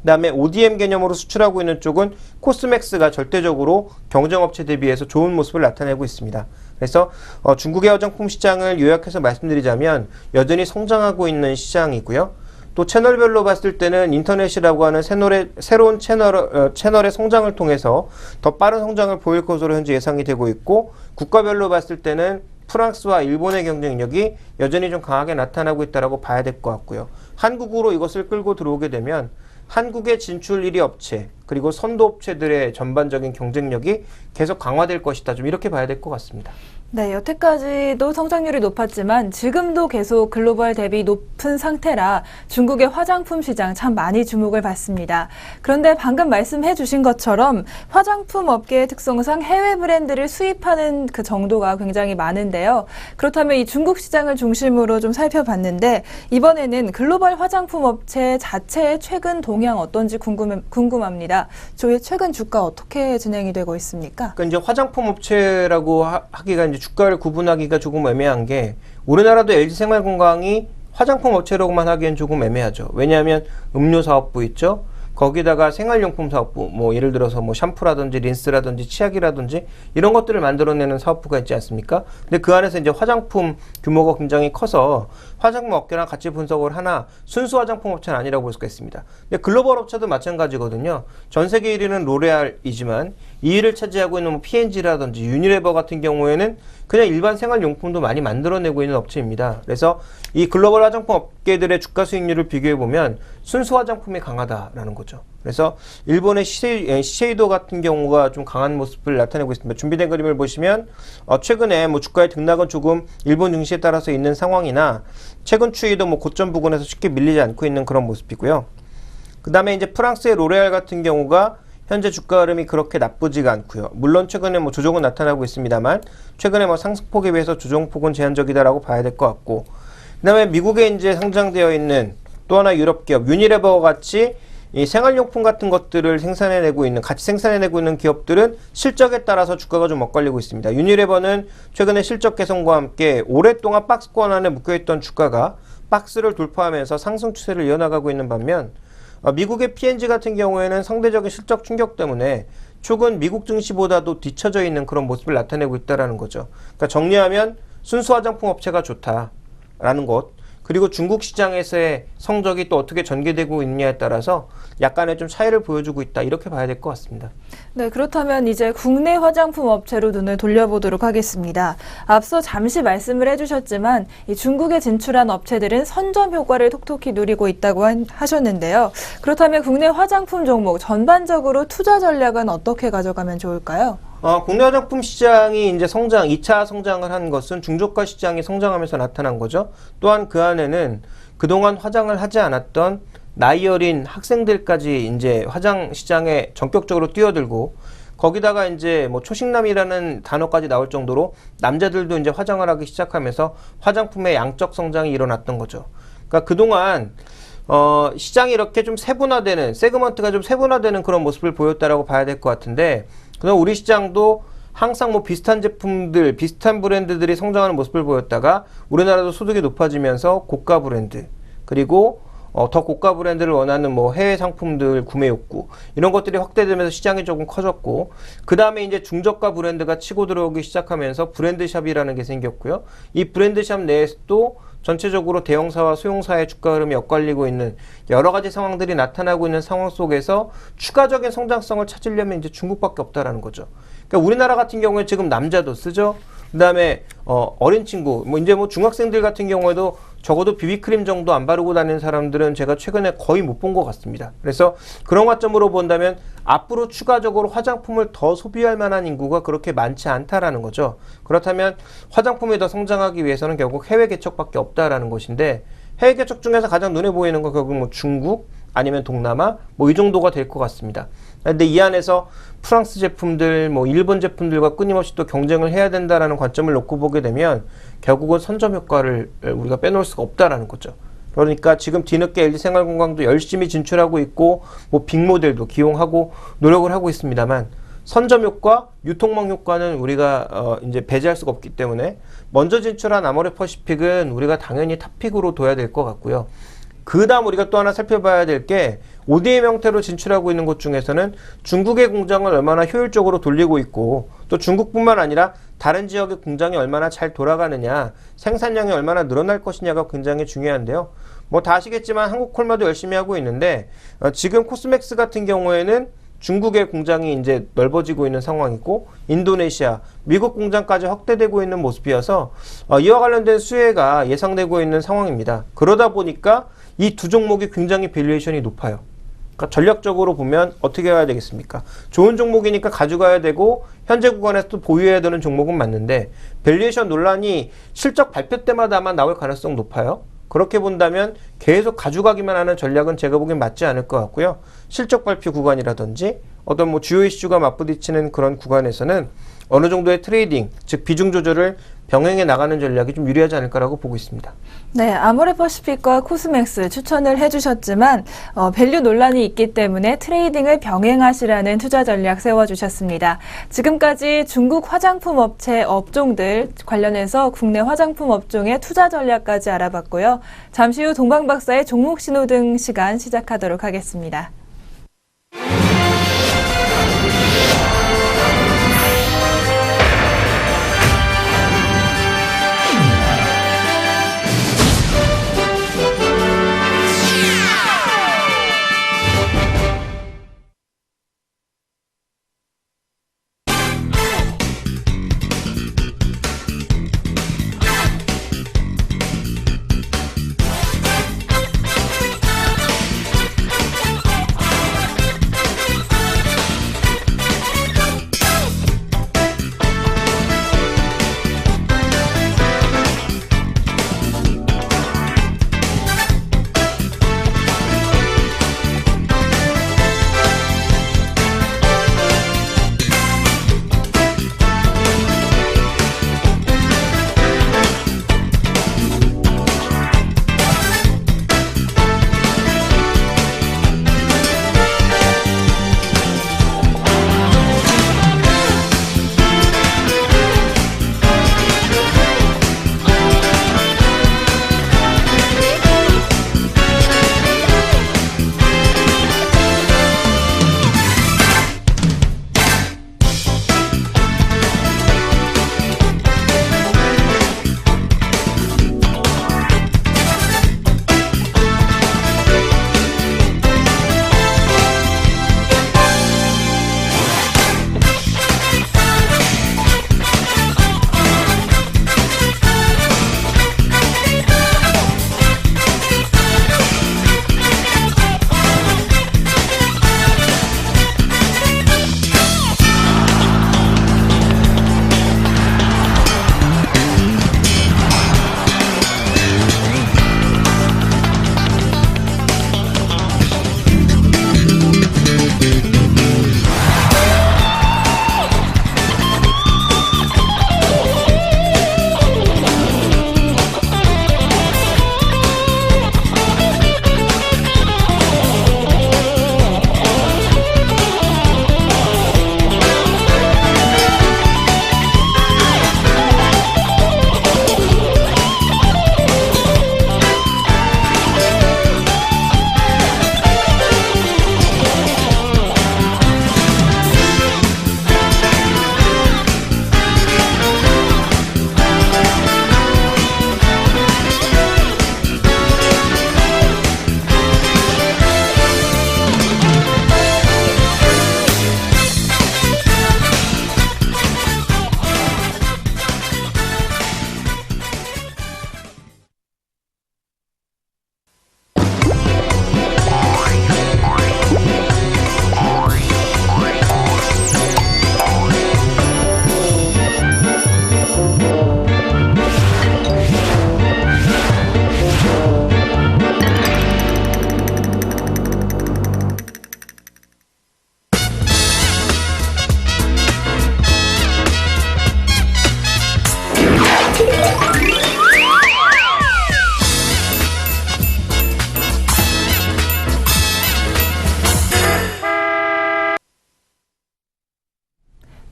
B: 그 다음에 ODM 개념으로 수출하고 있는 쪽은 코스맥스가 절대적으로 경쟁업체 대비해서 좋은 모습을 나타내고 있습니다. 그래서 중국의 화장품 시장을 요약해서 말씀드리자면 여전히 성장하고 있는 시장이고요. 또 채널별로 봤을 때는 인터넷이라고 하는 새로운 채널의 성장을 통해서 더 빠른 성장을 보일 것으로 현재 예상이 되고 있고 국가별로 봤을 때는 프랑스와 일본의 경쟁력이 여전히 좀 강하게 나타나고 있다고 봐야 될 것 같고요. 한국으로 이것을 끌고 들어오게 되면 한국의 진출 1위 업체 그리고 선도업체들의 전반적인 경쟁력이 계속 강화될 것이다. 좀 이렇게 봐야 될 것 같습니다.
A: 네, 여태까지도 성장률이 높았지만 지금도 계속 글로벌 대비 높은 상태라 중국의 화장품 시장 참 많이 주목을 받습니다. 그런데 방금 말씀해 주신 것처럼 화장품 업계의 특성상 해외 브랜드를 수입하는 그 정도가 굉장히 많은데요. 그렇다면 이 중국 시장을 중심으로 좀 살펴봤는데 이번에는 글로벌 화장품 업체 자체의 최근 동향 어떤지 궁금합니다. 저희 최근 주가 어떻게 진행이 되고 있습니까?
B: 그러니까 이제 화장품 업체라고 하기가 이제 주가를 구분하기가 조금 애매한 게 우리나라도 LG생활건강이 화장품 업체로만 하기엔 조금 애매하죠. 왜냐하면 음료 사업부 있죠. 거기다가 생활용품 사업부, 뭐 예를 들어서 뭐 샴푸라든지 린스라든지 치약이라든지 이런 것들을 만들어내는 사업부가 있지 않습니까? 근데 그 안에서 이제 화장품 규모가 굉장히 커서 화장품 업계랑 같이 분석을 하나 순수 화장품 업체는 아니라고 볼 수가 있습니다. 근데 글로벌 업체도 마찬가지거든요. 전 세계 1위는 로레알이지만 2위를 차지하고 있는 뭐 P&G라든지 유니레버 같은 경우에는 그냥 일반 생활용품도 많이 만들어내고 있는 업체입니다. 그래서 이 글로벌 화장품 업계들의 주가 수익률을 비교해보면 순수 화장품이 강하다라는 거죠. 그래서 일본의 시세이도 같은 경우가 좀 강한 모습을 나타내고 있습니다. 준비된 그림을 보시면 최근에 뭐 주가의 등락은 조금 일본 증시에 따라서 있는 상황이나 최근 추이도 뭐 고점 부근에서 쉽게 밀리지 않고 있는 그런 모습이고요. 그 다음에 이제 프랑스의 로레알 같은 경우가 현재 주가 흐름이 그렇게 나쁘지가 않고요. 물론 최근에 뭐 조정은 나타나고 있습니다만 최근에 뭐 상승폭에 비해서 조정폭은 제한적이다라고 봐야 될 것 같고, 그다음에 미국에 이제 상장되어 있는 또 하나 유럽 기업 유니레버 같이 이 생활용품 같은 것들을 같이 생산해내고 있는 기업들은 실적에 따라서 주가가 좀 엇갈리고 있습니다. 유니레버는 최근에 실적 개선과 함께 오랫동안 박스권 안에 묶여있던 주가가 박스를 돌파하면서 상승 추세를 이어나가고 있는 반면 미국의 P&G 같은 경우에는 상대적인 실적 충격 때문에 최근 미국 증시보다도 뒤처져 있는 그런 모습을 나타내고 있다는 거죠. 그러니까 정리하면 순수 화장품 업체가 좋다라는 것, 그리고 중국 시장에서의 성적이 또 어떻게 전개되고 있느냐에 따라서 약간의 좀 차이를 보여주고 있다, 이렇게 봐야 될 것 같습니다.
A: 네, 그렇다면 이제 국내 화장품 업체로 눈을 돌려보도록 하겠습니다. 앞서 잠시 말씀을 해주셨지만 이 중국에 진출한 업체들은 선점 효과를 톡톡히 누리고 있다고 하셨는데요. 그렇다면 국내 화장품 종목 전반적으로 투자 전략은 어떻게 가져가면 좋을까요?
B: 국내 화장품 시장이 이제 2차 성장을 한 것은 중저가 시장이 성장하면서 나타난 거죠. 또한 그 안에는 그동안 화장을 하지 않았던 나이 어린 학생들까지 이제 화장 시장에 전격적으로 뛰어들고, 거기다가 이제 뭐 초식남이라는 단어까지 나올 정도로 남자들도 이제 화장을 하기 시작하면서 화장품의 양적 성장이 일어났던 거죠. 그러니까 그동안 시장이 이렇게 좀 세분화되는, 세그먼트가 좀 세분화되는 그런 모습을 보였다라고 봐야 될 것 같은데, 그럼 우리 시장도 항상 뭐 비슷한 제품들, 비슷한 브랜드들이 성장하는 모습을 보였다가 우리나라도 소득이 높아지면서 고가 브랜드, 그리고 더 고가 브랜드를 원하는 뭐 해외 상품들 구매 욕구, 이런 것들이 확대되면서 시장이 조금 커졌고, 그 다음에 이제 중저가 브랜드가 치고 들어오기 시작하면서 브랜드샵이라는 게 생겼고요. 이 브랜드샵 내에서도 전체적으로 대형사와 소형사의 주가 흐름이 엇갈리고 있는 여러 가지 상황들이 나타나고 있는 상황 속에서 추가적인 성장성을 찾으려면 이제 중국밖에 없다라는 거죠. 그러니까 우리나라 같은 경우에 지금 남자도 쓰죠. 그 다음에 어린 친구, 뭐 이제 뭐 중학생들 같은 경우에도 적어도 비비크림 정도 안 바르고 다니는 사람들은 제가 최근에 거의 못 본 것 같습니다. 그래서 그런 관점으로 본다면 앞으로 추가적으로 화장품을 더 소비할 만한 인구가 그렇게 많지 않다라는 거죠. 그렇다면 화장품이 더 성장하기 위해서는 결국 해외 개척밖에 없다라는 것인데, 해외 개척 중에서 가장 눈에 보이는 건 결국 뭐 중국 아니면 동남아 뭐 이 정도가 될 것 같습니다. 근데 이 안에서 프랑스 제품들, 뭐 일본 제품들과 끊임없이 또 경쟁을 해야 된다라는 관점을 놓고 보게 되면 결국은 선점 효과를 우리가 빼놓을 수가 없다라는 거죠. 그러니까 지금 뒤늦게 LG생활건강도 열심히 진출하고 있고 뭐 빅모델도 기용하고 노력을 하고 있습니다만, 선점 효과, 유통망 효과는 우리가 이제 배제할 수가 없기 때문에 먼저 진출한 아모레퍼시픽은 우리가 당연히 탑픽으로 둬야 될 것 같고요. 그 다음 우리가 또 하나 살펴봐야 될 게 ODM 형태로 진출하고 있는 곳 중에서는 중국의 공장을 얼마나 효율적으로 돌리고 있고, 또 중국뿐만 아니라 다른 지역의 공장이 얼마나 잘 돌아가느냐, 생산량이 얼마나 늘어날 것이냐가 굉장히 중요한데요. 뭐 다 아시겠지만 한국 콜마도 열심히 하고 있는데 지금 코스맥스 같은 경우에는 중국의 공장이 이제 넓어지고 있는 상황이고, 인도네시아, 미국 공장까지 확대되고 있는 모습이어서 이와 관련된 수혜가 예상되고 있는 상황입니다. 그러다 보니까 이 두 종목이 굉장히 밸류에이션이 높아요. 그러니까 전략적으로 보면 어떻게 해야 되겠습니까? 좋은 종목이니까 가져가야 되고 현재 구간에서도 보유해야 되는 종목은 맞는데 밸류에이션 논란이 실적 발표 때마다만 나올 가능성 높아요. 그렇게 본다면 계속 가져가기만 하는 전략은 제가 보기엔 맞지 않을 것 같고요. 실적 발표 구간이라든지 어떤 뭐 주요 이슈가 맞부딪히는 그런 구간에서는 어느 정도의 트레이딩, 즉 비중 조절을 병행해 나가는 전략이 좀 유리하지 않을까라고 보고 있습니다.
A: 네, 아모레퍼시픽과 코스맥스 추천을 해주셨지만 밸류 논란이 있기 때문에 트레이딩을 병행하시라는 투자 전략 세워주셨습니다. 지금까지 중국 화장품 업체 업종들 관련해서 국내 화장품 업종의 투자 전략까지 알아봤고요. 잠시 후 동방박사의 종목 신호등 시간 시작하도록 하겠습니다.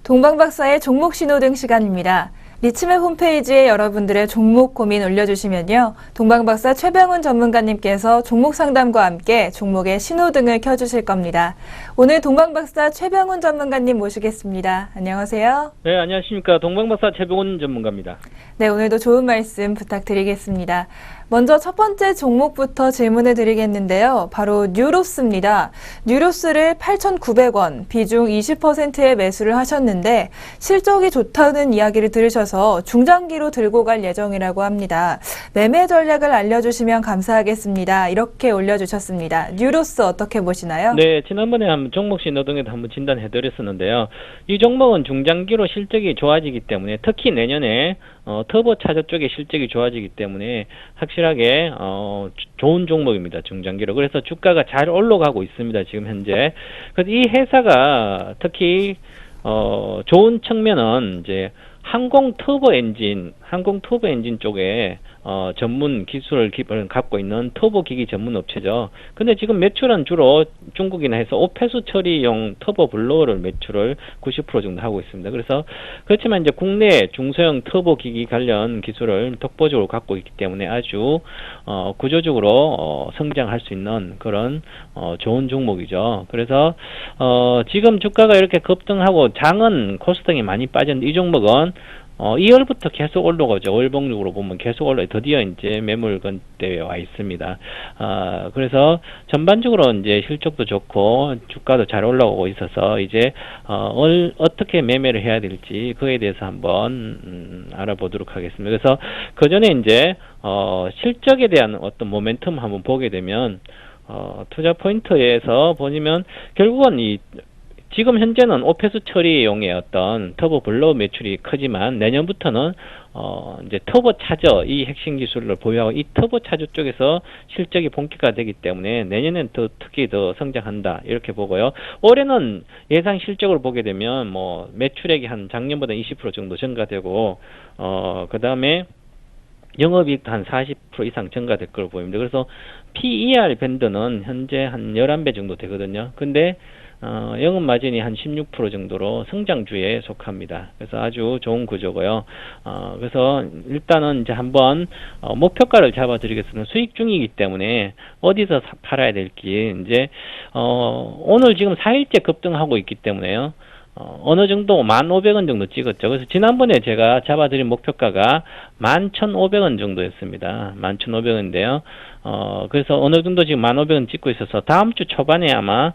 A: 동방박사의 종목 신호등 시간입니다. 리치맵 홈페이지에 여러분들의 종목 고민 올려주시면요. 동방박사 최병훈 전문가님께서 종목 상담과 함께 종목의 신호등을 켜주실 겁니다. 오늘 동방박사 최병훈 전문가님 모시겠습니다. 안녕하세요.
C: 네, 안녕하십니까. 동방박사 최병훈 전문가입니다.
A: 네, 오늘도 좋은 말씀 부탁드리겠습니다. 먼저 첫 번째 종목부터 질문을 드리겠는데요. 바로 뉴로스입니다. 뉴로스를 8,900원, 비중 20%의 매수를 하셨는데 실적이 좋다는 이야기를 들으셔서 중장기로 들고 갈 예정이라고 합니다. 매매 전략을 알려주시면 감사하겠습니다. 이렇게 올려주셨습니다. 뉴로스 어떻게 보시나요?
C: 네, 지난번에 한번 종목 신호등에도 한번 진단해드렸었는데요. 이 종목은 중장기로 실적이 좋아지기 때문에 특히 내년에 터보차저 쪽의 실적이 좋아지기 때문에 확실하게 좋은 종목입니다. 중장기로. 그래서 주가가 잘 올라가고 있습니다. 지금 현재. 그래서 이 회사가 특히 좋은 측면은 이제 항공 터보 엔진 쪽에 전문 기술을 갖고 있는 터보 기기 전문 업체죠. 근데 지금 매출은 주로 중국이나 해서 오폐수 처리용 터보 블로어를 매출을 90% 정도 하고 있습니다. 그래서 그렇지만 이제 국내 중소형 터보 기기 관련 기술을 독보적으로 갖고 있기 때문에 아주 구조적으로 성장할 수 있는 그런 좋은 종목이죠. 그래서 지금 주가가 이렇게 급등하고 장은 코스닥이 많이 빠졌는데 이 종목은 2월부터 계속 올라가죠. 월봉적으로 보면 계속 드디어 이제 매물권대에 와 있습니다. 그래서 전반적으로 이제 실적도 좋고 주가도 잘 올라오고 있어서 이제 어떻게 매매를 해야 될지 그에 대해서 한번 알아보도록 하겠습니다. 그래서 그 전에 이제 실적에 대한 어떤 모멘텀 한번 보게 되면 투자 포인트에서 보시면 결국은 지금 현재는 오폐수 처리용의 어떤 터보 블로어 매출이 크지만 내년부터는 이제 터보 차저 이 핵심 기술을 보유하고 이 터보 차저 쪽에서 실적이 본격화되기 때문에 내년엔 특히 더 성장한다 이렇게 보고요. 올해는 예상 실적을 보게 되면 뭐 매출액이 한 작년보다 20% 정도 증가되고 그 다음에 영업이익도 한 40% 이상 증가될 걸로 보입니다. 그래서 PER 밴드는 현재 한 11배 정도 되거든요. 근데 영업 마진이 한 16% 정도로 성장주에 속합니다. 그래서 아주 좋은 구조고요. 그래서 일단은 이제 한번 목표가를 잡아드리겠습니다. 수익 중이기 때문에 어디서 팔아야 될지 이제 오늘 지금 4일째 급등하고 있기 때문에요. 어느 정도 1,500원 정도 찍었죠. 그래서 지난번에 제가 잡아드린 목표가가 11,500원 정도였습니다. 11,500원인데요. 그래서 어느 정도 지금 1,500원 찍고 있어서 다음 주 초반에 아마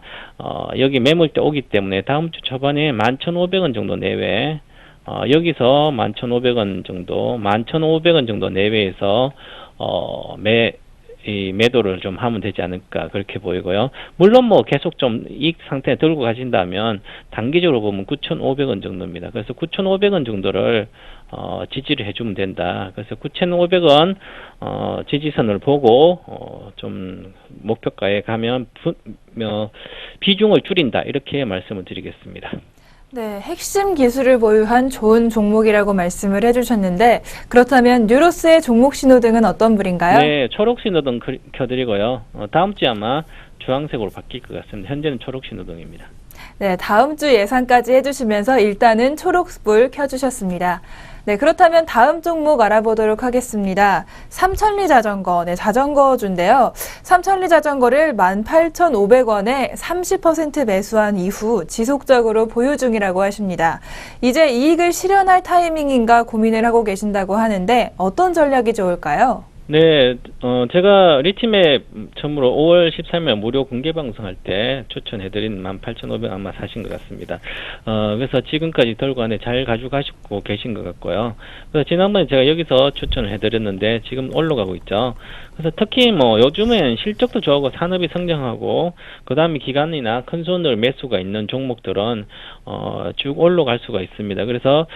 C: 여기 매물대 오기 때문에 다음 주 초반에 11,500원 정도 내외 여기서 11,500원 정도 11,500원 정도 내외에서 매도를 좀 하면 되지 않을까 그렇게 보이고요. 물론 뭐 계속 좀 이익 상태에 들고 가신다면 단기적으로 보면 9,500원 정도입니다. 그래서 9,500원 정도를 지지를 해주면 된다. 그래서 9,500원 지지선을 보고 좀 목표가에 가면 비중을 줄인다 이렇게 말씀을 드리겠습니다.
A: 네, 핵심 기술을 보유한 좋은 종목이라고 말씀을 해주셨는데 그렇다면 뉴로스의 종목 신호등은 어떤 불인가요?
C: 네, 초록 신호등 켜드리고요. 다음 주에 아마 주황색으로 바뀔 것 같습니다. 현재는 초록 신호등입니다.
A: 네, 다음 주 예상까지 해주시면서 일단은 초록불 켜주셨습니다. 네, 그렇다면 다음 종목 알아보도록 하겠습니다. 삼천리 자전거, 네, 자전거주인데요. 삼천리 자전거를 18,500원에 30% 매수한 이후 지속적으로 보유 중이라고 하십니다. 이제 이익을 실현할 타이밍인가 고민을 하고 계신다고 하는데 어떤 전략이 좋을까요?
C: 네, 제가 리치맵 처음으로 5월 13일 무료 공개 방송할 때 추천해드린 18,500 아마 사신 것 같습니다. 그래서 지금까지 들고 안에 잘 가지고 계신 것 같고요. 그래서 지난번에 제가 여기서 추천을 해드렸는데 지금 올라가고 있죠. 그래서 특히 뭐 요즘엔 실적도 좋고 산업이 성장하고 그 다음에 기관이나 큰 손들 매수가 있는 종목들은 쭉 올라갈 수가 있습니다. 그래서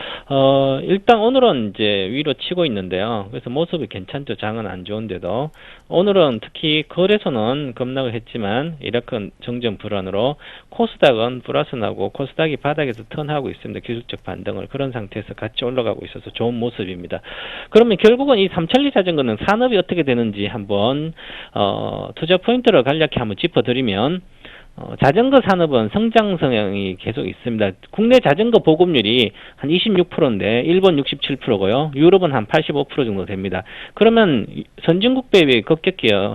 C: 일단 오늘은 이제 위로 치고 있는데요. 그래서 모습이 괜찮죠. 장은 안 좋은데도 오늘은 특히 거래소는 급락을 했지만 이렇게 정전 불안으로 코스닥은 플러스 나고 코스닥이 바닥에서 턴하고 있습니다. 기술적 반등을 그런 상태에서 같이 올라가고 있어서 좋은 모습입니다. 그러면 결국은 이 삼천리 자전거는 산업이 어떻게 되는지 한번 투자 포인트를 간략히 한번 짚어드리면 자전거 산업은 성장 성향이 계속 있습니다. 국내 자전거 보급률이 한 26%인데 일본 67%고요. 유럽은 한 85% 정도 됩니다. 그러면 선진국 대비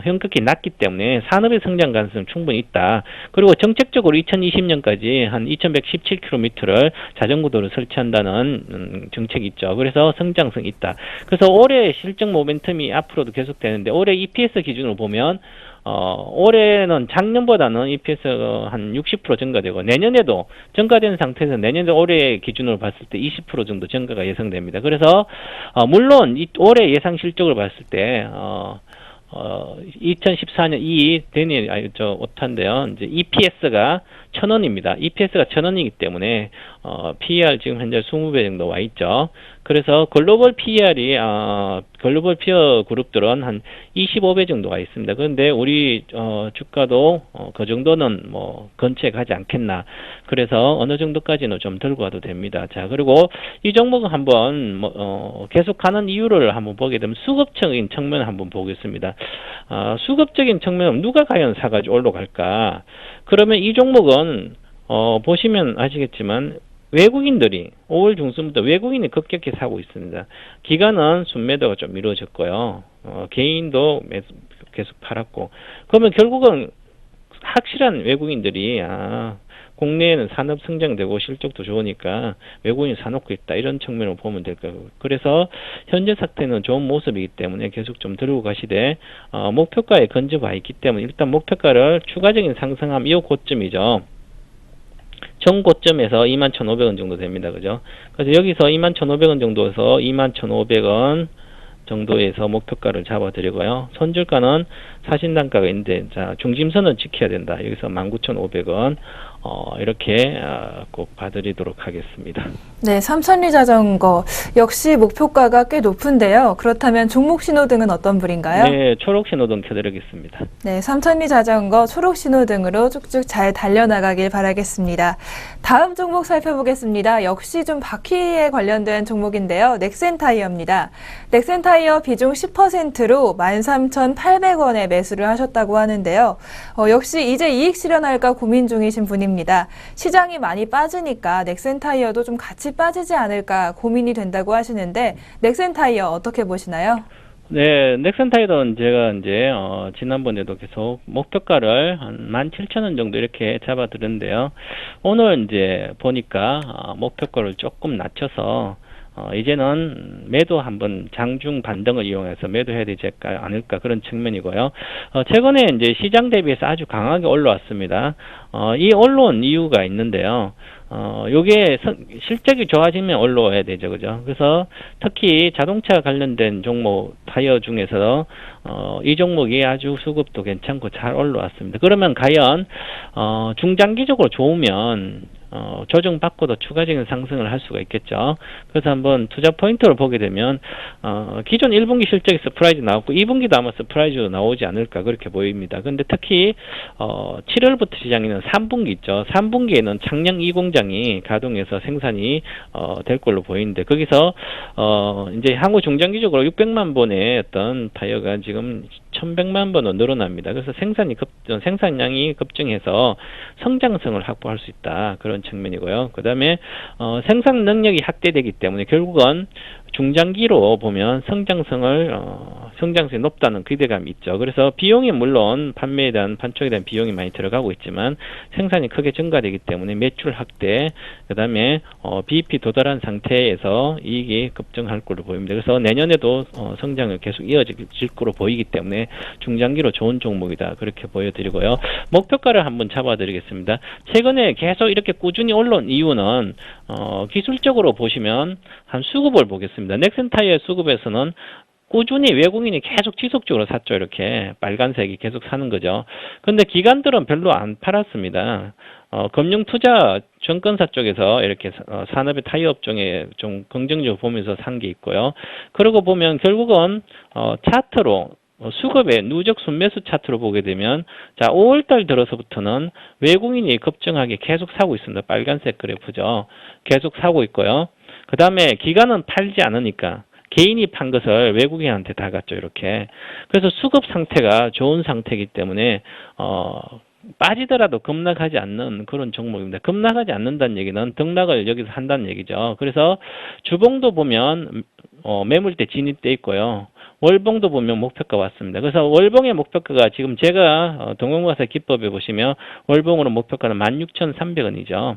C: 현격히 낮기 때문에 산업의 성장 가능성 충분히 있다. 그리고 정책적으로 2020년까지 한 2117km를 자전거도를 설치한다는 정책이 있죠. 그래서 성장성이 있다. 그래서 올해 실적 모멘텀이 앞으로도 계속되는데 올해 EPS 기준으로 보면 올해는 작년보다는 EPS가 한 60% 증가되고 내년에도 증가된 상태에서 내년에 올해 기준으로 봤을 때 20% 정도 증가가 예상됩니다. 그래서 물론 올해 예상 실적을 봤을 때 2014년 대니 오탄데요. 이제 EPS가 1,000원입니다. EPS가 1,000원이기 때문에 PER 지금 현재 20배 정도 와 있죠. 그래서 글로벌 PER이 글로벌 피어 그룹들은 한 25배 정도가 있습니다. 그런데 우리 주가도 그 정도는 뭐 근처에 가지 않겠나. 그래서 어느 정도까지는 좀 들고 가도 됩니다. 자, 그리고 이 종목은 한번 계속 가는 이유를 한번 보게 되면 수급적인 측면을 한번 보겠습니다. 수급적인 측면은 누가 과연 사가지고 올라갈까? 그러면 이 종목은 보시면 아시겠지만 외국인들이 5월 중순부터 외국인이 급격히 사고 있습니다. 기관은 순매도가 좀 이루어졌고요. 개인도 계속 팔았고. 그러면 결국은 확실한 외국인들이 국내에는 산업 성장되고 실적도 좋으니까 외국인이 사놓고 있다. 이런 측면으로 보면 될 거고. 그래서 현재 상태는 좋은 모습이기 때문에 계속 좀 들고 가시되 목표가에 근접와 있기 때문에 일단 목표가를 추가적인 상승하면 이 고점이죠. 전고점에서 21,500원 정도 됩니다. 그죠? 그래서 여기서 21,500원 정도에서 21,500원 정도에서 목표가를 잡아드리고요. 손절가는 사신단가가 있는데, 자, 중심선은 지켜야 된다. 여기서 19,500원, 이렇게 꼭 봐드리도록 하겠습니다.
A: 네, 삼천리 자전거 역시 목표가가 꽤 높은데요. 그렇다면 종목 신호등은 어떤 불인가요?
C: 네, 초록 신호등 켜드리겠습니다.
A: 네, 삼천리 자전거 초록 신호등으로 쭉쭉 잘 달려나가길 바라겠습니다. 다음 종목 살펴보겠습니다. 역시 좀 바퀴에 관련된 종목인데요. 넥센타이어입니다. 넥센타이어 비중 10%로 13,800원에 매수를 하셨다고 하는데요. 역시 이제 이익 실현할까 고민 중이신 분입니다. 시장이 많이 빠지니까 넥센타이어도 좀 같이 빠지지 않을까 고민이 된다고 하시는데 넥센타이어 어떻게 보시나요?
C: 네, 넥센타이어는 제가 이제 지난번에도 계속 목표가를 한 17,000원 정도 이렇게 잡아드렸는데요. 오늘 이제 보니까 목표가를 조금 낮춰서 이제는 매도 한번 장중 반등을 이용해서 매도해야 되지 않을까 그런 측면이고요. 최근에 이제 시장 대비해서 아주 강하게 올라왔습니다. 이 올라온 이유가 있는데요. 요게 실적이 좋아지면 올라와야 되죠. 그죠? 그래서 특히 자동차 관련된 종목 타이어 중에서 이 종목이 아주 수급도 괜찮고 잘 올라왔습니다. 그러면 과연 중장기적으로 좋으면 조정받고도 추가적인 상승을 할 수가 있겠죠. 그래서 한번 투자 포인트를 보게 되면 기존 1분기 실적이 서프라이즈 나왔고 2분기도 아마 서프라이즈도 나오지 않을까 그렇게 보입니다. 근데 특히 7월부터 시장에는 3분기 있죠. 3분기에는 창녕 2공장이 가동해서 생산이 될 걸로 보이는데 거기서 이제 향후 중장기적으로 600만 본의 어떤 타이어가 지금 1,100만 번은 늘어납니다. 그래서 생산량이 급증해서 성장성을 확보할 수 있다. 그런 측면이고요. 그 다음에 생산 능력이 확대되기 때문에 결국은 중장기로 보면 성장성이 높다는 기대감이 있죠. 그래서 비용이 물론 판매에 대한 판촉에 대한 비용이 많이 들어가고 있지만 생산이 크게 증가되기 때문에 매출 확대, 그 다음에 BEP 도달한 상태에서 이익이 급증할 걸로 보입니다. 그래서 내년에도 성장을 계속 이어질 걸로 보이기 때문에 중장기로 좋은 종목이다. 그렇게 보여드리고요. 목표가를 한번 잡아드리겠습니다. 최근에 계속 이렇게 꾸준히 올라온 이유는 기술적으로 보시면 한 수급을 보겠습니다. 넥센타이어 수급에서는 꾸준히 외국인이 계속 지속적으로 샀죠. 이렇게 빨간색이 계속 사는 거죠. 근데 기관들은 별로 안 팔았습니다. 금융투자 증권사 쪽에서 이렇게 산업의 타이어 업종에 좀 긍정적으로 보면서 산 게 있고요. 그러고 보면 결국은 차트로 수급의 누적 순매수 차트로 보게 되면 자 5월달 들어서부터는 외국인이 급증하게 계속 사고 있습니다. 빨간색 그래프죠. 계속 사고 있고요. 그 다음에 기관은 팔지 않으니까 개인이 판 것을 외국인한테 다 갔죠. 이렇게. 그래서 수급 상태가 좋은 상태이기 때문에 빠지더라도 급락하지 않는 그런 종목입니다. 급락하지 않는다는 얘기는 등락을 여기서 한다는 얘기죠. 그래서 주봉도 보면 매물대 진입돼 있고요. 월봉도 보면 목표가 왔습니다. 그래서 월봉의 목표가가 지금 제가 동영상에서 기법에 보시면 월봉으로 목표가는 16,300원이죠.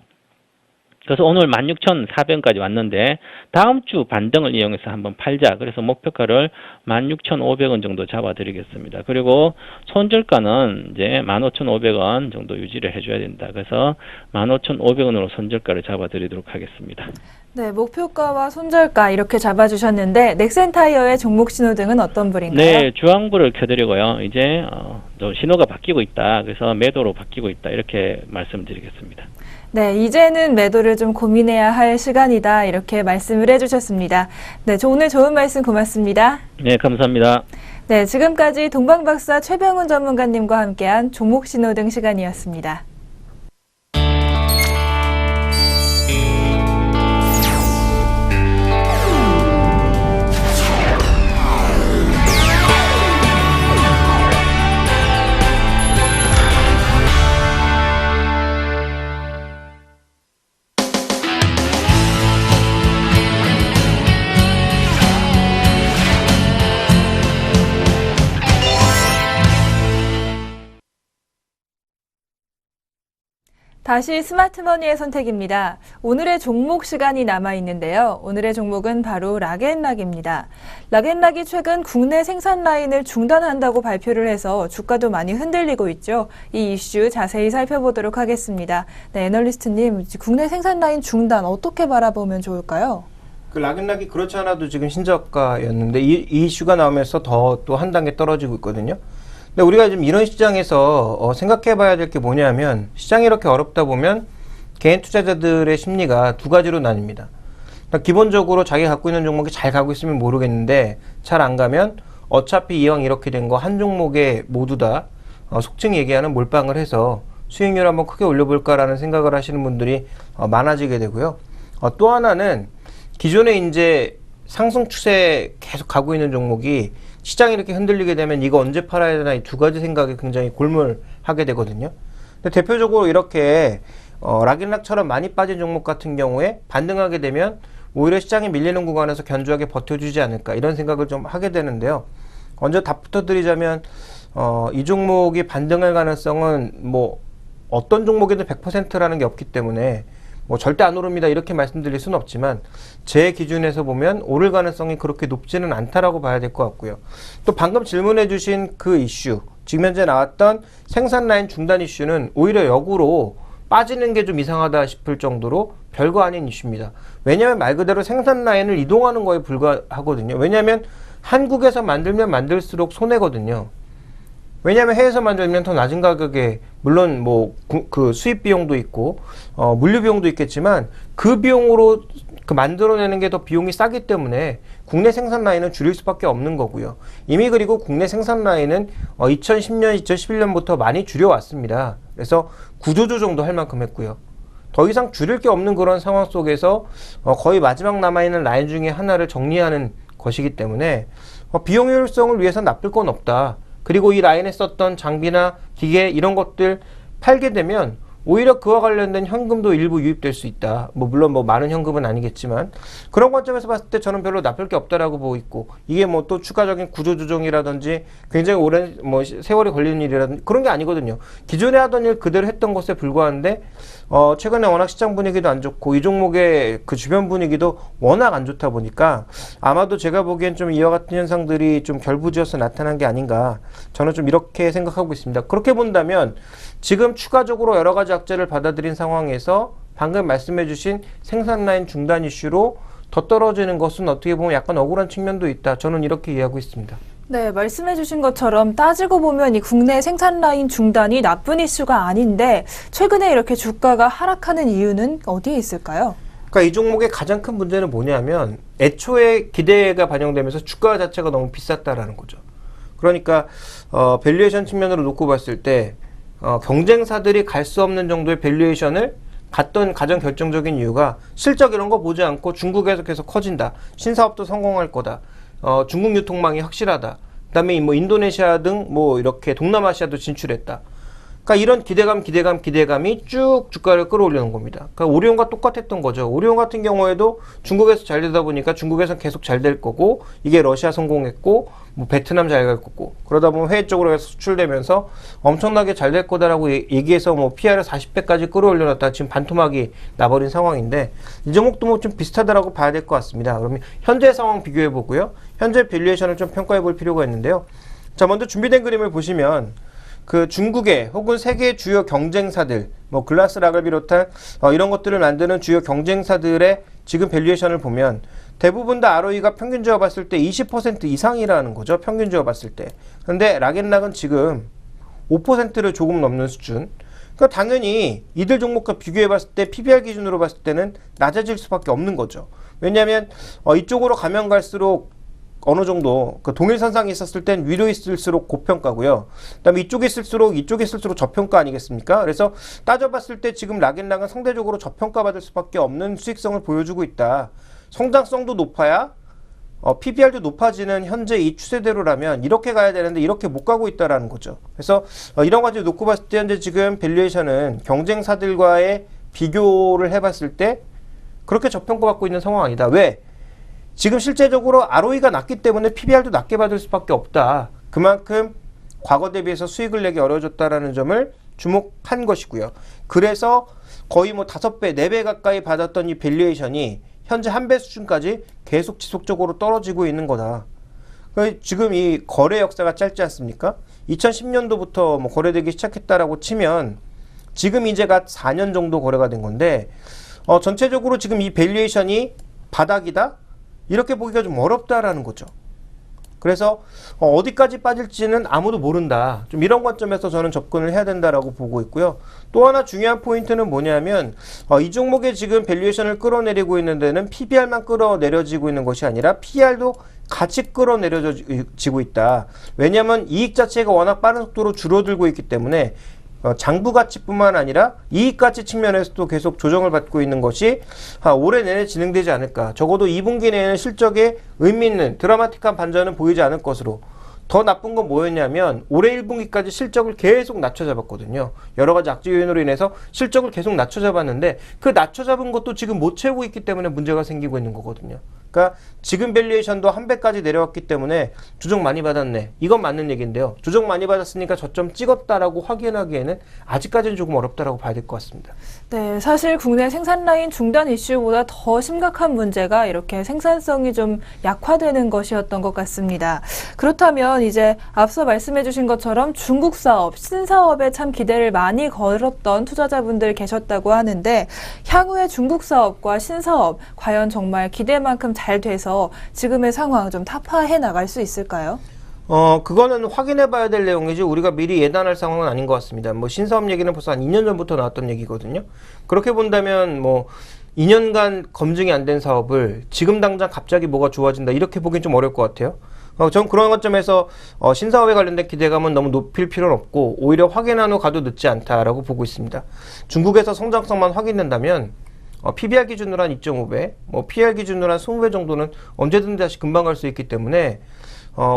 C: 그래서 오늘 16,400원까지 왔는데 다음 주 반등을 이용해서 한번 팔자. 그래서 목표가를 16,500원 정도 잡아드리겠습니다. 그리고 손절가는 이제 15,500원 정도 유지를 해줘야 된다. 그래서 15,500원으로 손절가를 잡아드리도록 하겠습니다.
A: 네, 목표가와 손절가 이렇게 잡아주셨는데 넥센타이어의 종목 신호등은 어떤 불인가요?
C: 네, 주황불을 켜드리고요. 이제 신호가 바뀌고 있다. 그래서 매도로 바뀌고 있다. 이렇게 말씀드리겠습니다.
A: 네, 이제는 매도를 좀 고민해야 할 시간이다. 이렇게 말씀을 해주셨습니다. 네, 오늘 좋은 말씀 고맙습니다.
C: 네, 감사합니다.
A: 네, 지금까지 동방박사 최병훈 전문가님과 함께한 종목 신호등 시간이었습니다. 다시 스마트머니의 선택입니다. 오늘의 종목 시간이 남아있는데요. 오늘의 종목은 바로 락앤락입니다. 락앤락이 최근 국내 생산 라인을 중단한다고 발표를 해서 주가도 많이 흔들리고 있죠. 이 이슈 자세히 살펴보도록 하겠습니다. 네, 애널리스트님, 국내 생산 라인 중단 어떻게 바라보면 좋을까요?
B: 그 락앤락이 그렇지 않아도 지금 신저가였는데 이 이슈가 나오면서 더 또 한 단계 떨어지고 있거든요. 근데 우리가 지금 이런 시장에서 생각해 봐야 될 게 뭐냐면 시장이 이렇게 어렵다 보면 개인 투자자들의 심리가 두 가지로 나뉩니다. 그러니까 기본적으로 자기가 갖고 있는 종목이 잘 가고 있으면 모르겠는데 잘 안 가면 어차피 이왕 이렇게 된 거 한 종목에 모두 다 속칭 얘기하는 몰빵을 해서 수익률 한번 크게 올려볼까라는 생각을 하시는 분들이 많아지게 되고요. 또 하나는 기존에 이제 상승 추세에 계속 가고 있는 종목이 시장이 이렇게 흔들리게 되면 이거 언제 팔아야 되나 이 두 가지 생각이 굉장히 골몰하게 되거든요. 근데 대표적으로 이렇게 락앤락처럼 많이 빠진 종목 같은 경우에 반등하게 되면 오히려 시장이 밀리는 구간에서 견조하게 버텨주지 않을까 이런 생각을 좀 하게 되는데요. 먼저 답부터 드리자면 이 종목이 반등할 가능성은 뭐 어떤 종목에도 100%라는 게 없기 때문에 뭐 절대 안 오릅니다 이렇게 말씀드릴 수는 없지만 제 기준에서 보면 오를 가능성이 그렇게 높지는 않다라고 봐야 될 것 같고요. 또 방금 질문해 주신 그 이슈, 지금 현재 나왔던 생산 라인 중단 이슈는 오히려 역으로 빠지는 게 좀 이상하다 싶을 정도로 별거 아닌 이슈입니다. 왜냐하면 말 그대로 생산 라인을 이동하는 거에 불과하거든요. 왜냐하면 한국에서 만들면 만들수록 손해거든요. 왜냐하면 해외에서 만들면 더 낮은 가격에 물론 뭐 그 수입 비용도 있고 물류 비용도 있겠지만 그 비용으로 그 만들어내는 게 더 비용이 싸기 때문에 국내 생산 라인은 줄일 수밖에 없는 거고요. 이미 그리고 국내 생산 라인은 2010년, 2011년부터 많이 줄여왔습니다. 그래서 구조조 정도 할 만큼 했고요. 더 이상 줄일 게 없는 그런 상황 속에서 거의 마지막 남아있는 라인 중에 하나를 정리하는 것이기 때문에 비용 효율성을 위해서 나쁠 건 없다. 그리고 이 라인에 썼던 장비나 기계 이런 것들 팔게 되면 오히려 그와 관련된 현금도 일부 유입될 수 있다. 뭐 물론 뭐 많은 현금은 아니겠지만 그런 관점에서 봤을 때 저는 별로 나쁠 게 없다라고 보고 있고 이게 뭐 또 추가적인 구조조정이라든지 굉장히 오랜 뭐 세월이 걸리는 일이라든지 그런 게 아니거든요. 기존에 하던 일 그대로 했던 것에 불과한데 최근에 워낙 시장 분위기도 안 좋고 이 종목의 그 주변 분위기도 워낙 안 좋다 보니까 아마도 제가 보기엔 좀 이와 같은 현상들이 좀 결부지어서 나타난 게 아닌가 저는 좀 이렇게 생각하고 있습니다. 그렇게 본다면 지금 추가적으로 여러 가지 악재를 받아들인 상황에서 방금 말씀해 주신 생산 라인 중단 이슈로 더 떨어지는 것은 어떻게 보면 약간 억울한 측면도 있다. 저는 이렇게 이해하고 있습니다.
A: 네, 말씀해 주신 것처럼 따지고 보면 이 국내 생산 라인 중단이 나쁜 이슈가 아닌데 최근에 이렇게 주가가 하락하는 이유는 어디에 있을까요?
B: 그러니까 이 종목의 가장 큰 문제는 뭐냐면 애초에 기대가 반영되면서 주가 자체가 너무 비쌌다라는 거죠. 그러니까 밸류에이션 측면으로 놓고 봤을 때 경쟁사들이 갈 수 없는 정도의 밸류에이션을 갔던 가장 결정적인 이유가 실적 이런 거 보지 않고 중국에서 계속 커진다. 신사업도 성공할 거다. 중국 유통망이 확실하다. 그다음에 뭐 인도네시아 등 뭐 이렇게 동남아시아도 진출했다. 그러니까 이런 기대감이 쭉 주가를 끌어올리는 겁니다. 그러니까 오리온과 똑같았던 거죠. 오리온 같은 경우에도 중국에서 잘 되다 보니까 중국에서는 계속 잘 될 거고, 이게 러시아 성공했고, 뭐 베트남 잘 갈 거고, 그러다 보면 해외 쪽으로 해서 수출되면서 엄청나게 잘 될 거다라고 얘기해서 뭐 PR을 40배까지 끌어올려놨다 지금 반토막이 나버린 상황인데, 이 종목도 뭐 좀 비슷하다라고 봐야 될 것 같습니다. 그러면 현재 상황 비교해 보고요. 현재 밸류에이션을 좀 평가해 볼 필요가 있는데요. 자, 먼저 준비된 그림을 보시면 그 중국의 혹은 세계 주요 경쟁사들, 뭐 글라스락을 비롯한 이런 것들을 만드는 주요 경쟁사들의 지금 밸류에이션을 보면 대부분 다 ROE가 평균적으로 봤을 때 20% 이상이라는 거죠. 평균적으로 봤을 때. 근데 락앤락은 지금 5%를 조금 넘는 수준. 그러니까 당연히 이들 종목과 비교해 봤을 때 PBR 기준으로 봤을 때는 낮아질 수밖에 없는 거죠. 왜냐하면 이쪽으로 가면 갈수록 어느 정도 그 동일선상에 있었을 땐 위로 있을수록 고평가고요. 그다음에 이쪽에 있을수록 저평가 아니겠습니까? 그래서 따져봤을 때 지금 락앤락은 상대적으로 저평가받을 수밖에 없는 수익성을 보여주고 있다. 성장성도 높아야 PBR도 높아지는 현재 이 추세대로라면 이렇게 가야 되는데 이렇게 못 가고 있다라는 거죠. 그래서 이런 과정을 놓고 봤을 때 현재 지금 밸류에이션은 경쟁사들과의 비교를 해봤을 때 그렇게 저평가받고 있는 상황 아니다. 왜? 지금 실제적으로 ROE가 낮기 때문에 PBR도 낮게 받을 수밖에 없다. 그만큼 과거 대비해서 수익을 내기 어려워졌다라는 점을 주목한 것이고요. 그래서 거의 뭐 5배, 4배 가까이 받았던 이 밸류에이션이 현재 1배 수준까지 계속 지속적으로 떨어지고 있는 거다. 지금 이 거래 역사가 짧지 않습니까? 2010년도부터 뭐 거래되기 시작했다라고 치면 지금 이제가 4년 정도 거래가 된 건데 전체적으로 지금 이 밸류에이션이 바닥이다? 이렇게 보기가 좀 어렵다라는 거죠. 그래서 어디까지 빠질지는 아무도 모른다. 좀 이런 관점에서 저는 접근을 해야 된다라고 보고 있고요. 또 하나 중요한 포인트는 뭐냐면 이 종목의 지금 밸류에이션을 끌어내리고 있는 데는 PBR만 끌어내려지고 있는 것이 아니라 PR도 같이 끌어내려지고 있다. 왜냐하면 이익 자체가 워낙 빠른 속도로 줄어들고 있기 때문에 장부 가치뿐만 아니라 이익 가치 측면에서도 계속 조정을 받고 있는 것이 올해 내내 진행되지 않을까. 적어도 2분기 내에는 실적에 의미 있는 드라마틱한 반전은 보이지 않을 것으로. 더 나쁜 건 뭐였냐면 올해 1분기까지 실적을 계속 낮춰잡았거든요. 여러 가지 악재 요인으로 인해서 실적을 계속 낮춰잡았는데 그 낮춰잡은 것도 지금 못 채우고 있기 때문에 문제가 생기고 있는 거거든요. 그러니까 지금 밸류에이션도 1배까지 내려왔기 때문에 조정 많이 받았네. 이건 맞는 얘기인데요. 조정 많이 받았으니까 저점 찍었다라고 확인하기에는 아직까지는 조금 어렵다라고 봐야 될 것 같습니다.
A: 네, 사실 국내 생산 라인 중단 이슈보다 더 심각한 문제가 이렇게 생산성이 좀 약화되는 것이었던 것 같습니다. 그렇다면 이제 앞서 말씀해 주신 것처럼 중국 사업, 신사업에 참 기대를 많이 걸었던 투자자분들 계셨다고 하는데 향후에 중국 사업과 신사업 과연 정말 기대만큼 잘 돼서 지금의 상황 좀 타파해 나갈 수 있을까요?
B: 그거는 확인해 봐야 될 내용이지 우리가 미리 예단할 상황은 아닌 것 같습니다. 뭐 신사업 얘기는 벌써 한 2년 전부터 나왔던 얘기거든요. 그렇게 본다면 뭐 2년간 검증이 안 된 사업을 지금 당장 갑자기 뭐가 좋아진다 이렇게 보기엔 좀 어려울 것 같아요. 전 그런 관점에서 신사업에 관련된 기대감은 너무 높일 필요는 없고 오히려 확인한 후 가도 늦지 않다라고 보고 있습니다. 중국에서 성장성만 확인된다면 PBR 기준으로 한 2.5배, 뭐 PR 기준으로 한 20배 정도는 언제든지 다시 금방 갈 수 있기 때문에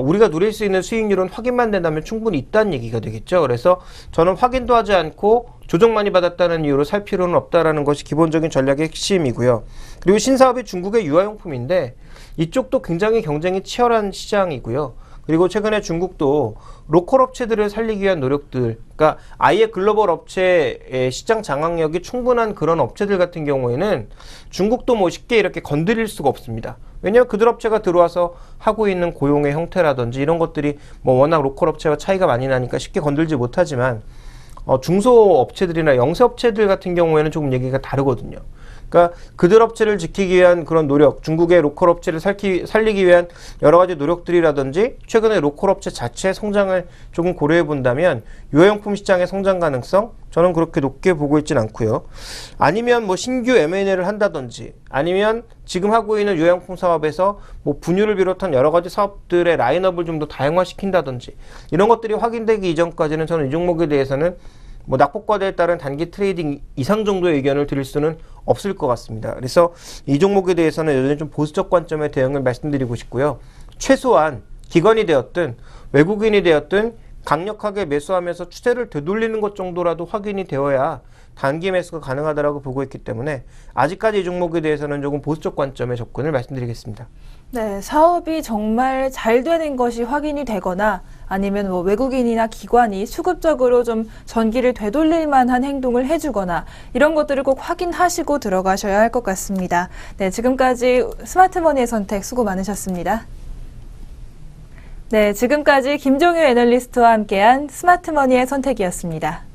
B: 우리가 누릴 수 있는 수익률은 확인만 된다면 충분히 있다는 얘기가 되겠죠. 그래서 저는 확인도 하지 않고 조정 많이 받았다는 이유로 살 필요는 없다라는 것이 기본적인 전략의 핵심이고요. 그리고 신사업이 중국의 유아용품인데 이쪽도 굉장히 경쟁이 치열한 시장이고요. 그리고 최근에 중국도 로컬 업체들을 살리기 위한 노력들, 그러니까 아예 글로벌 업체의 시장 장악력이 충분한 그런 업체들 같은 경우에는 중국도 뭐 쉽게 이렇게 건드릴 수가 없습니다. 왜냐하면 그들 업체가 들어와서 하고 있는 고용의 형태라든지 이런 것들이 뭐 워낙 로컬 업체와 차이가 많이 나니까 쉽게 건들지 못하지만 중소업체들이나 영세업체들 같은 경우에는 조금 얘기가 다르거든요. 그러니까 그들 업체를 지키기 위한 그런 노력, 중국의 로컬 업체를 살리기 위한 여러 가지 노력들이라든지 최근에 로컬 업체 자체의 성장을 조금 고려해 본다면 유아용품 시장의 성장 가능성 저는 그렇게 높게 보고 있진 않고요. 아니면 뭐 신규 M&A를 한다든지 아니면 지금 하고 있는 유아용품 사업에서 뭐 분유를 비롯한 여러 가지 사업들의 라인업을 좀 더 다양화시킨다든지 이런 것들이 확인되기 이전까지는 저는 이 종목에 대해서는 뭐 낙폭과대에 따른 단기 트레이딩 이상 정도의 의견을 드릴 수는 없을 것 같습니다. 그래서 이 종목에 대해서는 여전히 좀 보수적 관점의 대응을 말씀드리고 싶고요. 최소한 기관이 되었든 외국인이 되었든 강력하게 매수하면서 추세를 되돌리는 것 정도라도 확인이 되어야 단기 매수가 가능하다라고 보고 있기 때문에 아직까지 이 종목에 대해서는 조금 보수적 관점의 접근을 말씀드리겠습니다.
A: 네, 사업이 정말 잘 되는 것이 확인이 되거나 아니면 뭐 외국인이나 기관이 수급적으로 좀 전기를 되돌릴 만한 행동을 해주거나 이런 것들을 꼭 확인하시고 들어가셔야 할 것 같습니다. 네, 지금까지 스마트머니의 선택 수고 많으셨습니다. 네, 지금까지 김종유 애널리스트와 함께한 스마트머니의 선택이었습니다.